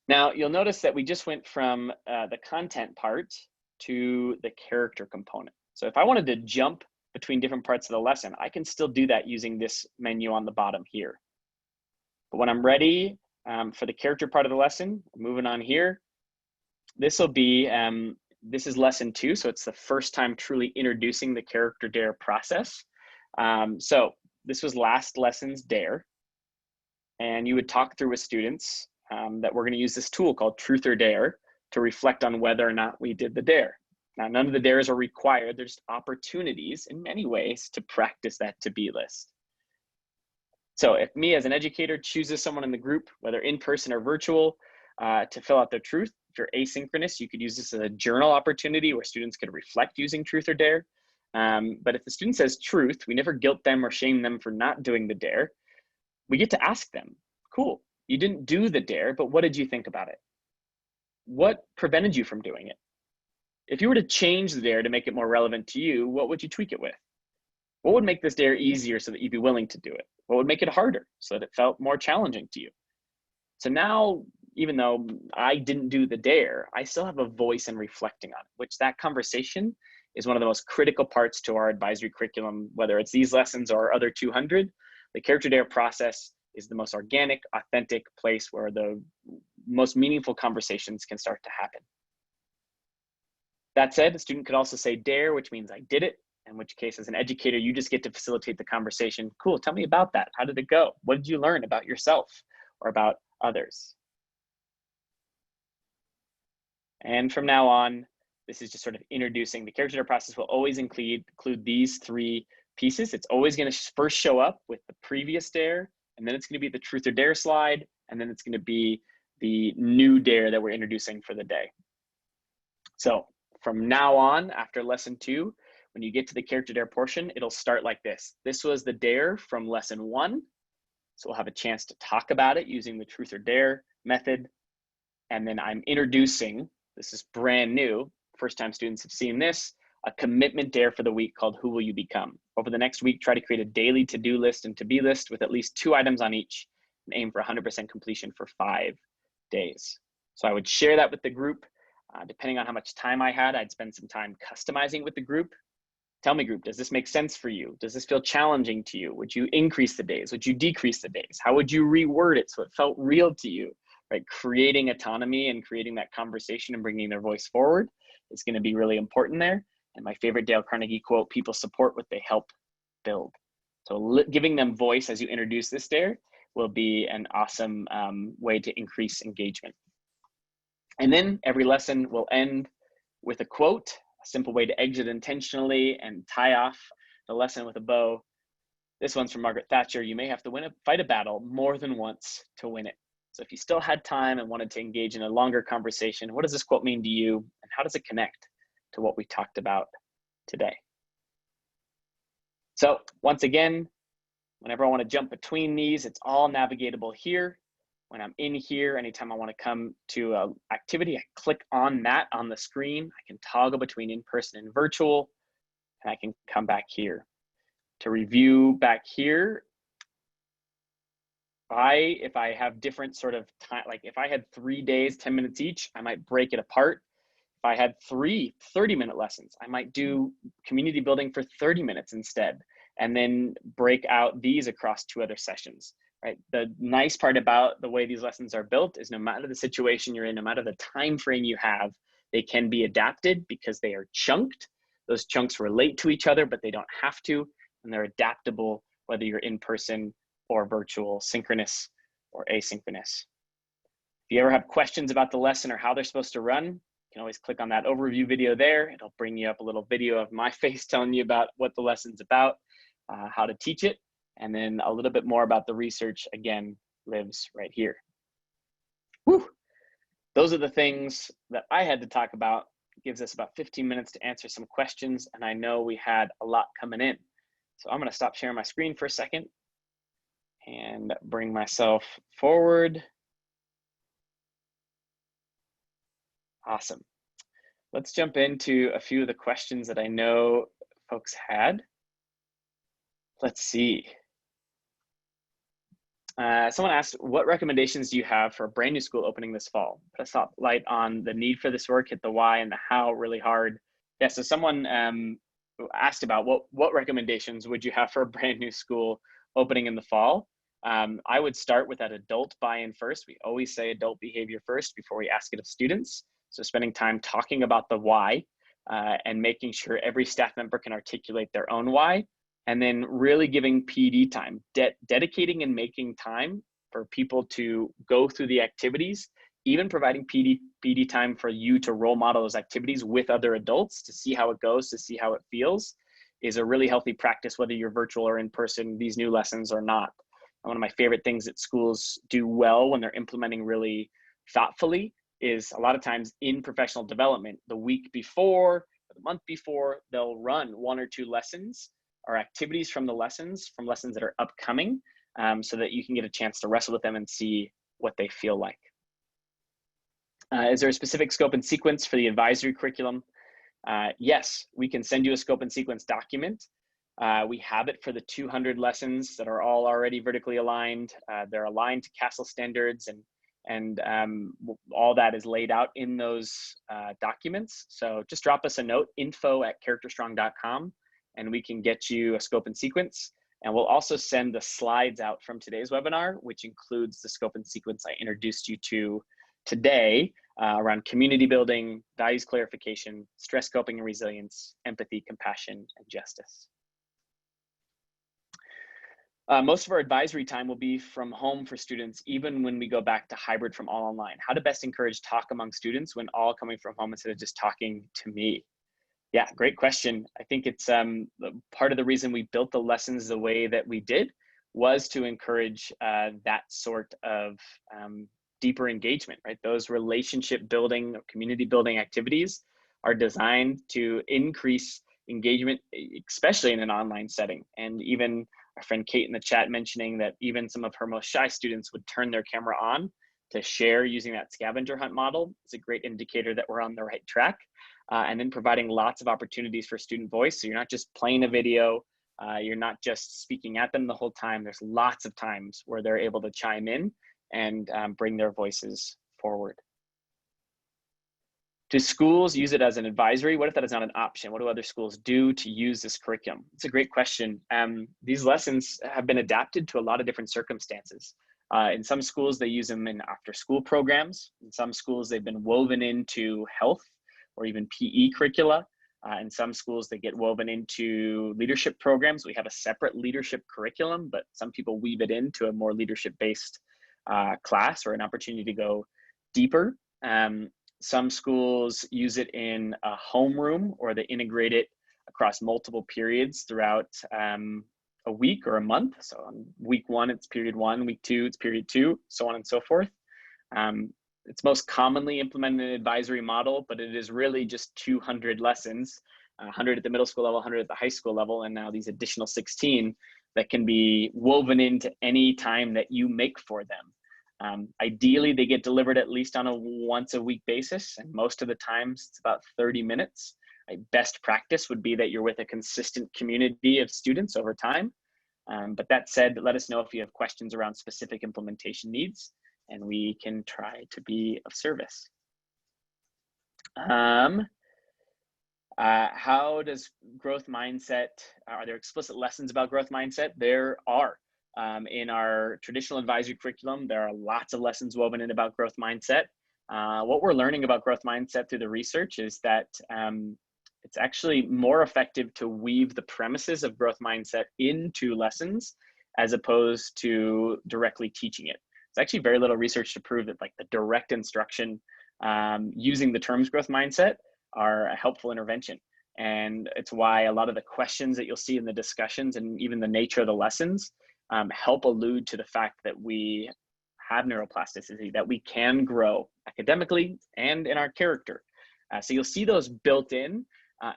S1: Now, you'll notice that we just went from the content part to the character component. So if I wanted to jump between different parts of the lesson, I can still do that using this menu on the bottom here. But when I'm ready for the character part of the lesson, moving on here, this will be, this is lesson 2. So it's the first time truly introducing the character dare process. So this was last lesson's dare. And you would talk through with students that we're going to use this tool called Truth or Dare to reflect on whether or not we did the dare. Now, none of the dares are required. There's opportunities in many ways to practice that to-be list. So if me as an educator chooses someone in the group, whether in person or virtual, to fill out their truth, if you're asynchronous, you could use this as a journal opportunity where students could reflect using Truth or Dare. But if the student says truth, we never guilt them or shame them for not doing the dare. We get to ask them, cool, you didn't do the dare, but what did you think about it? What prevented you from doing it? If you were to change the dare to make it more relevant to you, what would you tweak it with? What would make this dare easier so that you'd be willing to do it? What would make it harder so that it felt more challenging to you? So now, even though I didn't do the dare, I still have a voice in reflecting on it, which that conversation is one of the most critical parts to our advisory curriculum, whether it's these lessons or other 200. The character dare process is the most organic, authentic place where the most meaningful conversations can start to happen. That said, a student could also say dare, which means I did it, in which case as an educator, you just get to facilitate the conversation. Cool, tell me about that. How did it go? What did you learn about yourself or about others? And from now on, this is just sort of introducing the character dare process will always include these 3 pieces. It's always going to first show up with the previous dare, and then it's going to be the truth or dare slide, and then it's going to be the new dare that we're introducing for the day. So from now on, after lesson 2, when you get to the character dare portion, it'll start like this. This was the dare from lesson 1. So we'll have a chance to talk about it using the truth or dare method. And then I'm introducing, this is brand new, first time students have seen this, a commitment dare for the week called Who Will You Become? Over the next week, try to create a daily to-do list and to-be list with at least 2 items on each and aim for 100% completion for 5 days. So I would share that with the group. Depending on how much time I had, I'd spend some time customizing with the group. Tell me, group, does this make sense for you? Does this feel challenging to you? Would you increase the days? Would you decrease the days? How would you reword it so it felt real to you? Right? Creating autonomy and creating that conversation and bringing their voice forward is going to be really important there. And my favorite Dale Carnegie quote, people support what they help build. So giving them voice as you introduce this dare will be an awesome way to increase engagement. And then every lesson will end with a quote, a simple way to exit intentionally and tie off the lesson with a bow. This one's from Margaret Thatcher. You may have to fight a battle more than once to win it. So if you still had time and wanted to engage in a longer conversation, what does this quote mean to you? And how does it connect to what we talked about today? So once again, Whenever I want to jump between these, it's all navigatable here. When I'm in here, anytime I want to come to an activity, I click on that on the screen. I can toggle between in-person and virtual, and I can come back here. To review back here, if I have different sort of time, like if I had 3 days, 10 minutes each, I might break it apart. If I had 3 30-minute lessons, I might do community building for 30 minutes instead, and then break out these across 2 other sessions, right? The nice part about the way these lessons are built is no matter the situation you're in, no matter the time frame you have, they can be adapted because they are chunked. Those chunks relate to each other, but they don't have to, and they're adaptable whether you're in person or virtual, synchronous or asynchronous. If you ever have questions about the lesson or how they're supposed to run, you can always click on that overview video there. It'll bring you up a little video of my face telling you about what the lesson's about, how to teach it, and then a little bit more about the research, again, lives right here. Whew. Those are the things that I had to talk about. It gives us about 15 minutes to answer some questions, and I know we had a lot coming in. So I'm gonna stop sharing my screen for a second and bring myself forward. Awesome. Let's jump into a few of the questions that I know folks had. Let's see. Someone asked, what recommendations do you have for a brand new school opening this fall? Put a spotlight on the need for this work, hit the why and the how really hard. Yeah, so someone asked about what recommendations would you have for a brand new school opening in the fall? I would start with that adult buy-in first. We always say adult behavior first before we ask it of students. So spending time talking about the why and making sure every staff member can articulate their own why, and then really giving PD time, dedicating and making time for people to go through the activities, even providing PD time for you to role model those activities with other adults to see how it goes, to see how it feels, is a really healthy practice, whether you're virtual or in person, these new lessons or not. And one of my favorite things that schools do well when they're implementing really thoughtfully is a lot of times in professional development, the week before, or the month before, they'll run 1 or 2 lessons or activities from lessons that are upcoming, so that you can get a chance to wrestle with them and see what they feel like. Is there a specific scope and sequence for the advisory curriculum? Yes, we can send you a scope and sequence document. We have it for the 200 lessons that are all already vertically aligned. They're aligned to CASEL standards, and all that is laid out in those documents. So just drop us a note, info@characterstrong.com, and we can get you a scope and sequence. And we'll also send the slides out from today's webinar, which includes the scope and sequence I introduced you to today around community building, values clarification, stress coping and resilience, empathy, compassion, and justice. Most of our advisory time will be from home for students, even when we go back to hybrid from all online. How to best encourage talk among students when all coming from home instead of just talking to me? Yeah, great question. I think it's part of the reason we built the lessons the way that we did was to encourage that sort of deeper engagement, right? Those relationship building, community building activities are designed to increase engagement, especially in an online setting. And even our friend Kate in the chat mentioning that even some of her most shy students would turn their camera on to share using that scavenger hunt model is a great indicator that we're on the right track. And then providing lots of opportunities for student voice. So you're not just playing a video, you're not just speaking at them the whole time. There's lots of times where they're able to chime in and bring their voices forward. Do schools use it as an advisory? What if that is not an option? What do other schools do to use this curriculum? It's a great question. These lessons have been adapted to a lot of different circumstances. In some schools, they use them in after-school programs. In some schools, they've been woven into health or even PE curricula. In some schools, they get woven into leadership programs. We have a separate leadership curriculum, but some people weave it into a more leadership-based class or an opportunity to go deeper. Some schools use it in a homeroom, or they integrate it across multiple periods throughout a week or a month. So on week 1, it's period 1, week 2, it's period 2, so on and so forth. It's most commonly implemented in an advisory model, but it is really just 200 lessons, 100 at the middle school level, 100 at the high school level, and now these additional 16 that can be woven into any time that you make for them. Ideally, they get delivered at least on a once a week basis, and most of the times it's about 30 minutes. Best practice would be that you're with a consistent community of students over time. But that said, let us know if you have questions around specific implementation needs, and we can try to be of service. How does growth mindset, are there explicit lessons about growth mindset? There are. In our traditional advisory curriculum, there are lots of lessons woven in about growth mindset. What we're learning about growth mindset through the research is that it's actually more effective to weave the premises of growth mindset into lessons as opposed to directly teaching it. There's actually very little research to prove that like the direct instruction using the terms growth mindset are a helpful intervention. And it's why a lot of the questions that you'll see in the discussions and even the nature of the lessons help allude to the fact that we have neuroplasticity, that we can grow academically and in our character. So you'll see those built in.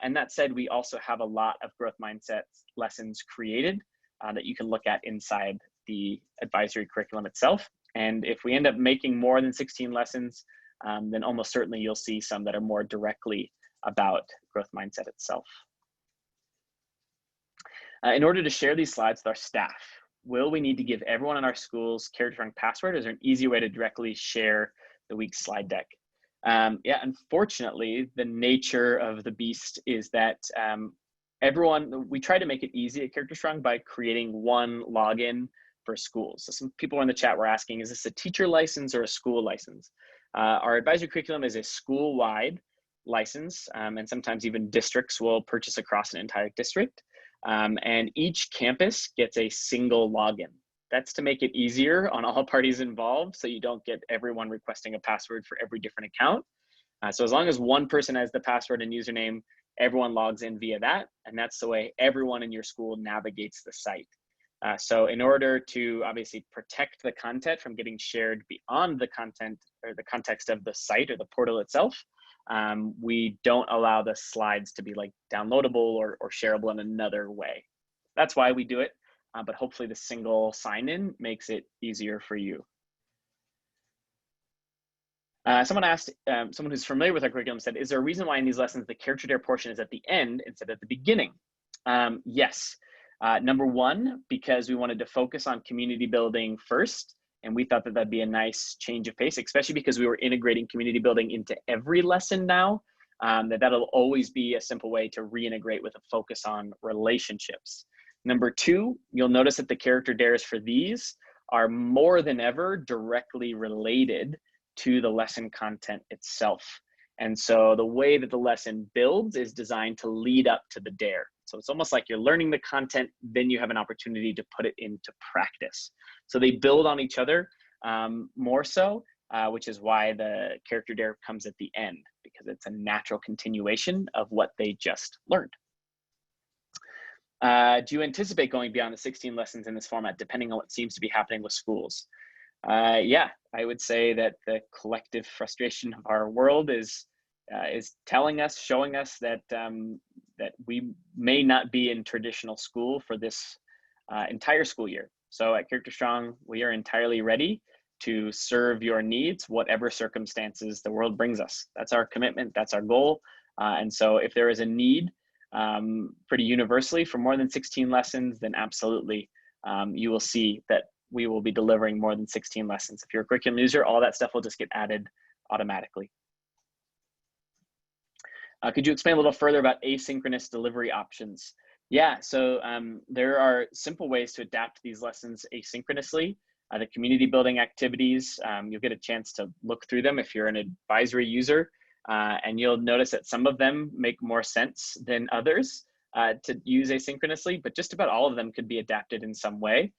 S1: And that said, we also have a lot of growth mindset lessons created that you can look at inside the advisory curriculum itself. And if we end up making more than 16 lessons, then almost certainly you'll see some that are more directly about growth mindset itself. In order to share these slides with our staff, will we need to give everyone in our schools character-strong password? Is there an easy way to directly share the week's slide deck? Yeah, unfortunately, the nature of the beast is that we try to make it easy at character-strong by creating one login for schools. So some people in the chat were asking, is this a teacher license or a school license? Our advisory curriculum is a school-wide license, and sometimes even districts will purchase across an entire district. And each campus gets a single login. That's to make it easier on all parties involved, so you don't get everyone requesting a password for every different account. So as long as one person has the password and username, everyone logs in via that, and that's the way everyone in your school navigates the site. So in order to obviously protect the content from getting shared beyond the content or the context of the site or the portal itself, we don't allow the slides to be like downloadable or shareable in another way. That's why we do it, but hopefully the single sign-in makes it easier for you. Someone asked, someone who's familiar with our curriculum said, is there a reason why in these lessons the character dare portion is at the end instead of at the beginning? Yes. Number one, because we wanted to focus on community building first, and we thought that that'd be a nice change of pace, especially because we were integrating community building into every lesson now, that'll always be a simple way to reintegrate with a focus on relationships. Number two, you'll notice that the character dares for these are more than ever directly related to the lesson content itself. And so the way that the lesson builds is designed to lead up to the dare. So it's almost like you're learning the content, then you have an opportunity to put it into practice. So they build on each other more so, which is why the character dare comes at the end, because it's a natural continuation of what they just learned. Do you anticipate going beyond the 16 lessons in this format, depending on what seems to be happening with schools? Yeah, I would say that the collective frustration of our world is telling us, showing us that that we may not be in traditional school for this entire school year. So at Character Strong, we are entirely ready to serve your needs, whatever circumstances the world brings us. That's our commitment, that's our goal. And so if there is a need pretty universally for more than 16 lessons, then absolutely you will see that we will be delivering more than 16 lessons. If you're a curriculum user, all that stuff will just get added automatically. Could you explain a little further about asynchronous delivery options? Yeah, so there are simple ways to adapt these lessons asynchronously. The community building activities, you'll get a chance to look through them if you're an advisory user, and you'll notice that some of them make more sense than others to use asynchronously, but just about all of them could be adapted in some way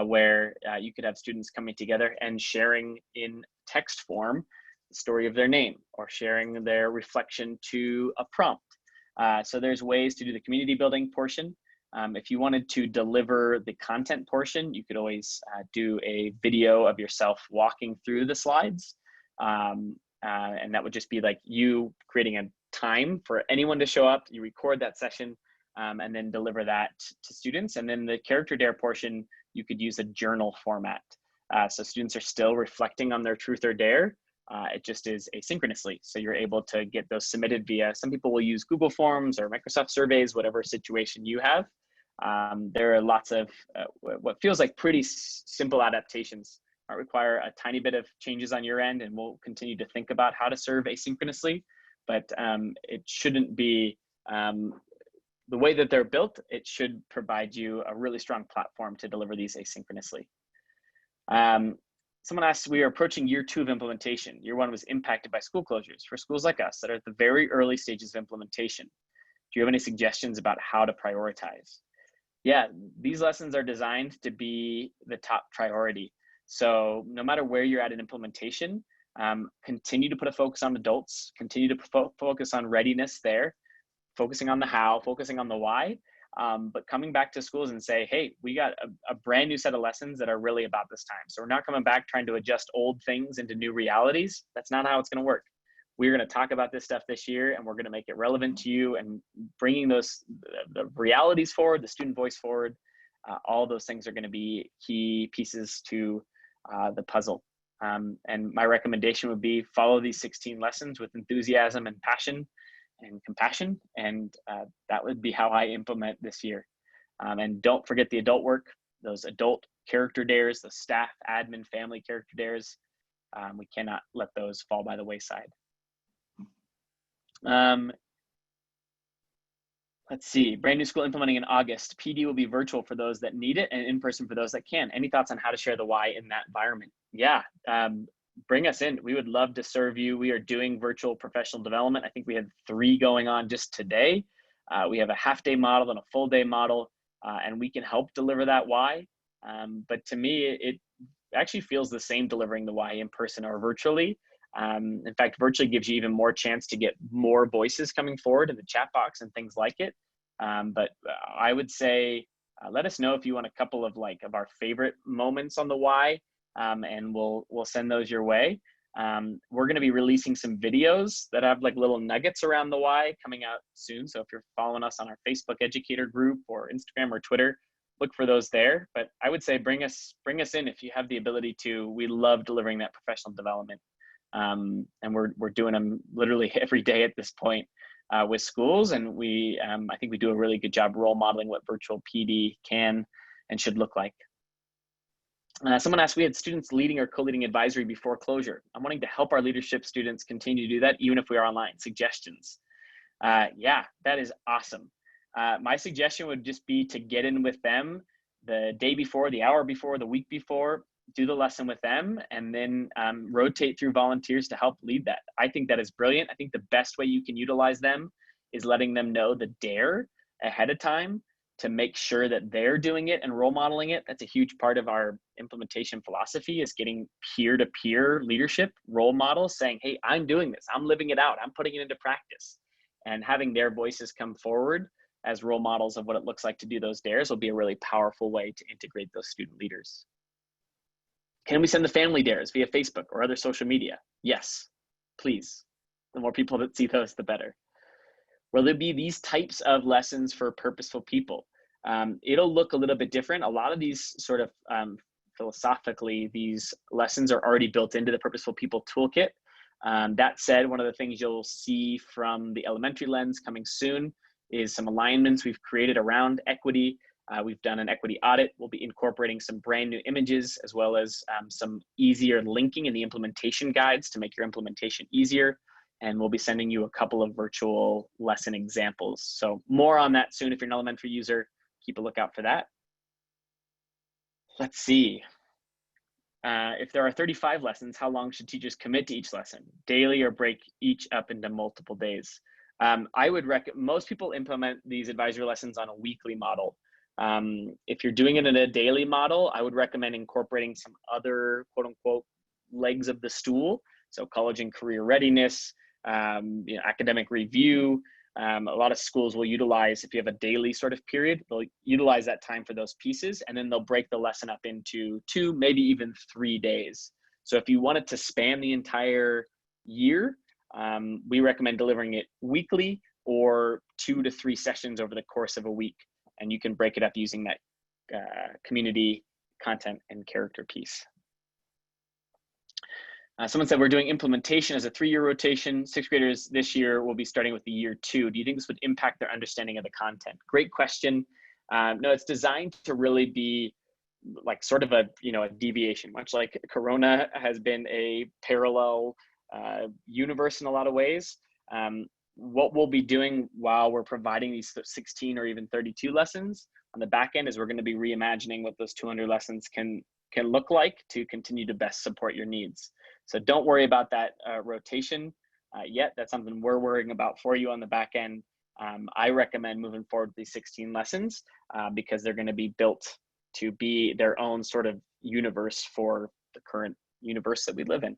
S1: where you could have students coming together and sharing in text form the story of their name or sharing their reflection to a prompt. So there's ways to do the community building portion. If you wanted to deliver the content portion, you could always do a video of yourself walking through the slides. And that would just be like you creating a time for anyone to show up. You record that session, and then deliver that to students. And then the character dare portion, you could use a journal format. So students are still reflecting on their truth or dare. It just is asynchronously. So you're able to get those submitted via, some people will use Google Forms or Microsoft Surveys, whatever situation you have. There are lots of what feels like pretty simple adaptations. Might require a tiny bit of changes on your end, and we'll continue to think about how to serve asynchronously, but it shouldn't be, the way that they're built, it should provide you a really strong platform to deliver these asynchronously. Someone asked, we are approaching year 2 of implementation. Year 1 was impacted by school closures. For schools like us that are at the very early stages of implementation, do you have any suggestions about how to prioritize? Yeah, these lessons are designed to be the top priority. So no matter where you're at in implementation, continue to put a focus on adults, continue to focus on readiness there, focusing on the how, focusing on the why, but coming back to schools and say, hey, we got a brand new set of lessons that are really about this time. So we're not coming back trying to adjust old things into new realities. That's not how it's going to work. We're going to talk about this stuff this year, and we're going to make it relevant to you, and bringing those the realities forward, the student voice forward. All those things are going to be key pieces to the puzzle. And my recommendation would be follow these 16 lessons with enthusiasm and passion and compassion, and that would be how I implement this year. And don't forget the adult work, those adult character dares, the staff, admin, family character dares. We cannot let those fall by the wayside. Let's see, brand new school implementing in August. PD will be virtual for those that need it and in person for those that can. Any thoughts on how to share the why in that environment? Yeah, bring us in. We would love to serve you. We are doing virtual professional development. I think we had 3 going on just today. We have a half-day model and a full-day model, and we can help deliver that why. But to me, it actually feels the same delivering the why in person or virtually. In fact, virtually gives you even more chance to get more voices coming forward in the chat box and things like it. But I would say, let us know if you want a couple of our favorite moments on the why, and we'll send those your way. We're going to be releasing some videos that have little nuggets around the why coming out soon. So if you're following us on our Facebook educator group or Instagram or Twitter, look for those there. But I would say bring us in if you have the ability to. We love delivering that professional development. And we're doing them literally every day at this point with schools, and I think we do a really good job role modeling what virtual PD can and should look like. Someone asked, we had students leading or co-leading advisory before closure. I'm wanting to help our leadership students continue to do that even if we are online. Suggestions? Yeah, that is awesome. My suggestion would just be to get in with them the day before, the hour before, the week before, do the lesson with them, and then rotate through volunteers to help lead that. I think that is brilliant. I think the best way you can utilize them is letting them know the dare ahead of time to make sure that they're doing it and role modeling it. That's a huge part of our implementation philosophy, is getting peer-to-peer leadership role models saying, hey, I'm doing this, I'm living it out, I'm putting it into practice. And having their voices come forward as role models of what it looks like to do those dares will be a really powerful way to integrate those student leaders. Can we send the family dares via Facebook or other social media? Yes, please. The more people that see those, the better. Will there be these types of lessons for purposeful people? It'll look a little bit different. A lot of these sort of philosophically, these lessons are already built into the Purposeful People Toolkit. That said, one of the things you'll see from the elementary lens coming soon is some alignments we've created around equity. We've done an equity audit. We'll be incorporating some brand new images, as well as some easier linking in the implementation guides to make your implementation easier. And we'll be sending you a couple of virtual lesson examples. So more on that soon. If you're an elementary user, keep a lookout for that. Let's see. If there are 35 lessons, how long should teachers commit to each lesson? Daily or break each up into multiple days? I would recommend, most people implement these advisory lessons on a weekly model. If you're doing it in a daily model, I would recommend incorporating some other quote unquote legs of the stool. So college and career readiness, academic review. A lot of schools will utilize, if you have a daily sort of period, they'll utilize that time for those pieces, and then they'll break the lesson up into 2, maybe even 3 days. So if you want it to span the entire year, we recommend delivering it weekly or 2 to 3 sessions over the course of a week, and you can break it up using that community content and character piece. Someone said we're doing implementation as a 3-year rotation. 6th graders this year will be starting with the year 2. Do you think this would impact their understanding of the content? Great question. No, it's designed to really be like sort of a deviation, much like Corona has been a parallel universe in a lot of ways. What we'll be doing while we're providing these 16 or even 32 lessons on the back end is we're going to be reimagining what those 200 lessons can look like to continue to best support your needs. So don't worry about that rotation yet. That's something we're worrying about for you on the back end. I recommend moving forward with these 16 lessons because they're going to be built to be their own sort of universe for the current universe that we live in.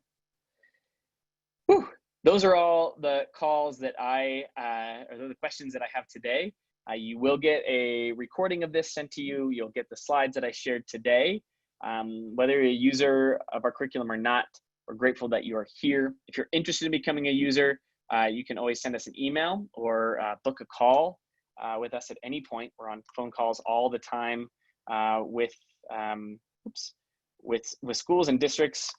S1: Whew. Those are all the calls that or the questions that I have today. You will get a recording of this sent to you. You'll get the slides that I shared today. Whether you're a user of our curriculum or not, we're grateful that you are here. If you're interested in becoming a user, you can always send us an email or book a call with us at any point. We're on phone calls all the time with schools and districts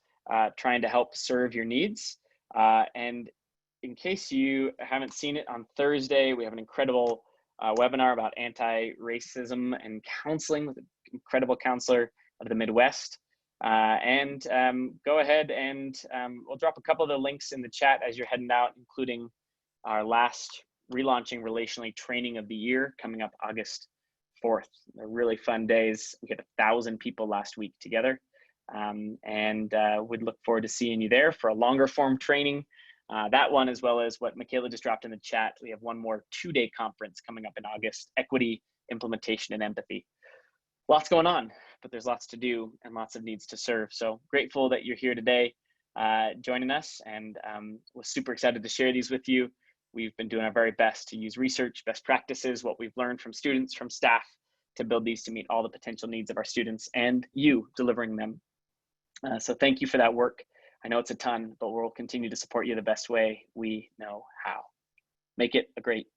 S1: trying to help serve your needs. And in case you haven't seen it, on Thursday, we have an incredible webinar about anti-racism and counseling with an incredible counselor of the Midwest. Go ahead and we'll drop a couple of the links in the chat as you're heading out, including our last relaunching relationally training of the year coming up August 4th. They're really fun days. We had 1,000 people last week together. We'd look forward to seeing you there for a longer form training. That one, as well as what Michaela just dropped in the chat. We have one more 2-day conference coming up in August, Equity, Implementation, and Empathy. Lots going on, but there's lots to do and lots of needs to serve. So grateful that you're here today joining us, and we're super excited to share these with you. We've been doing our very best to use research, best practices, what we've learned from students, from staff, to build these to meet all the potential needs of our students and you delivering them. So thank you for that work. I know it's a ton, but we'll continue to support you the best way we know how. Make it a great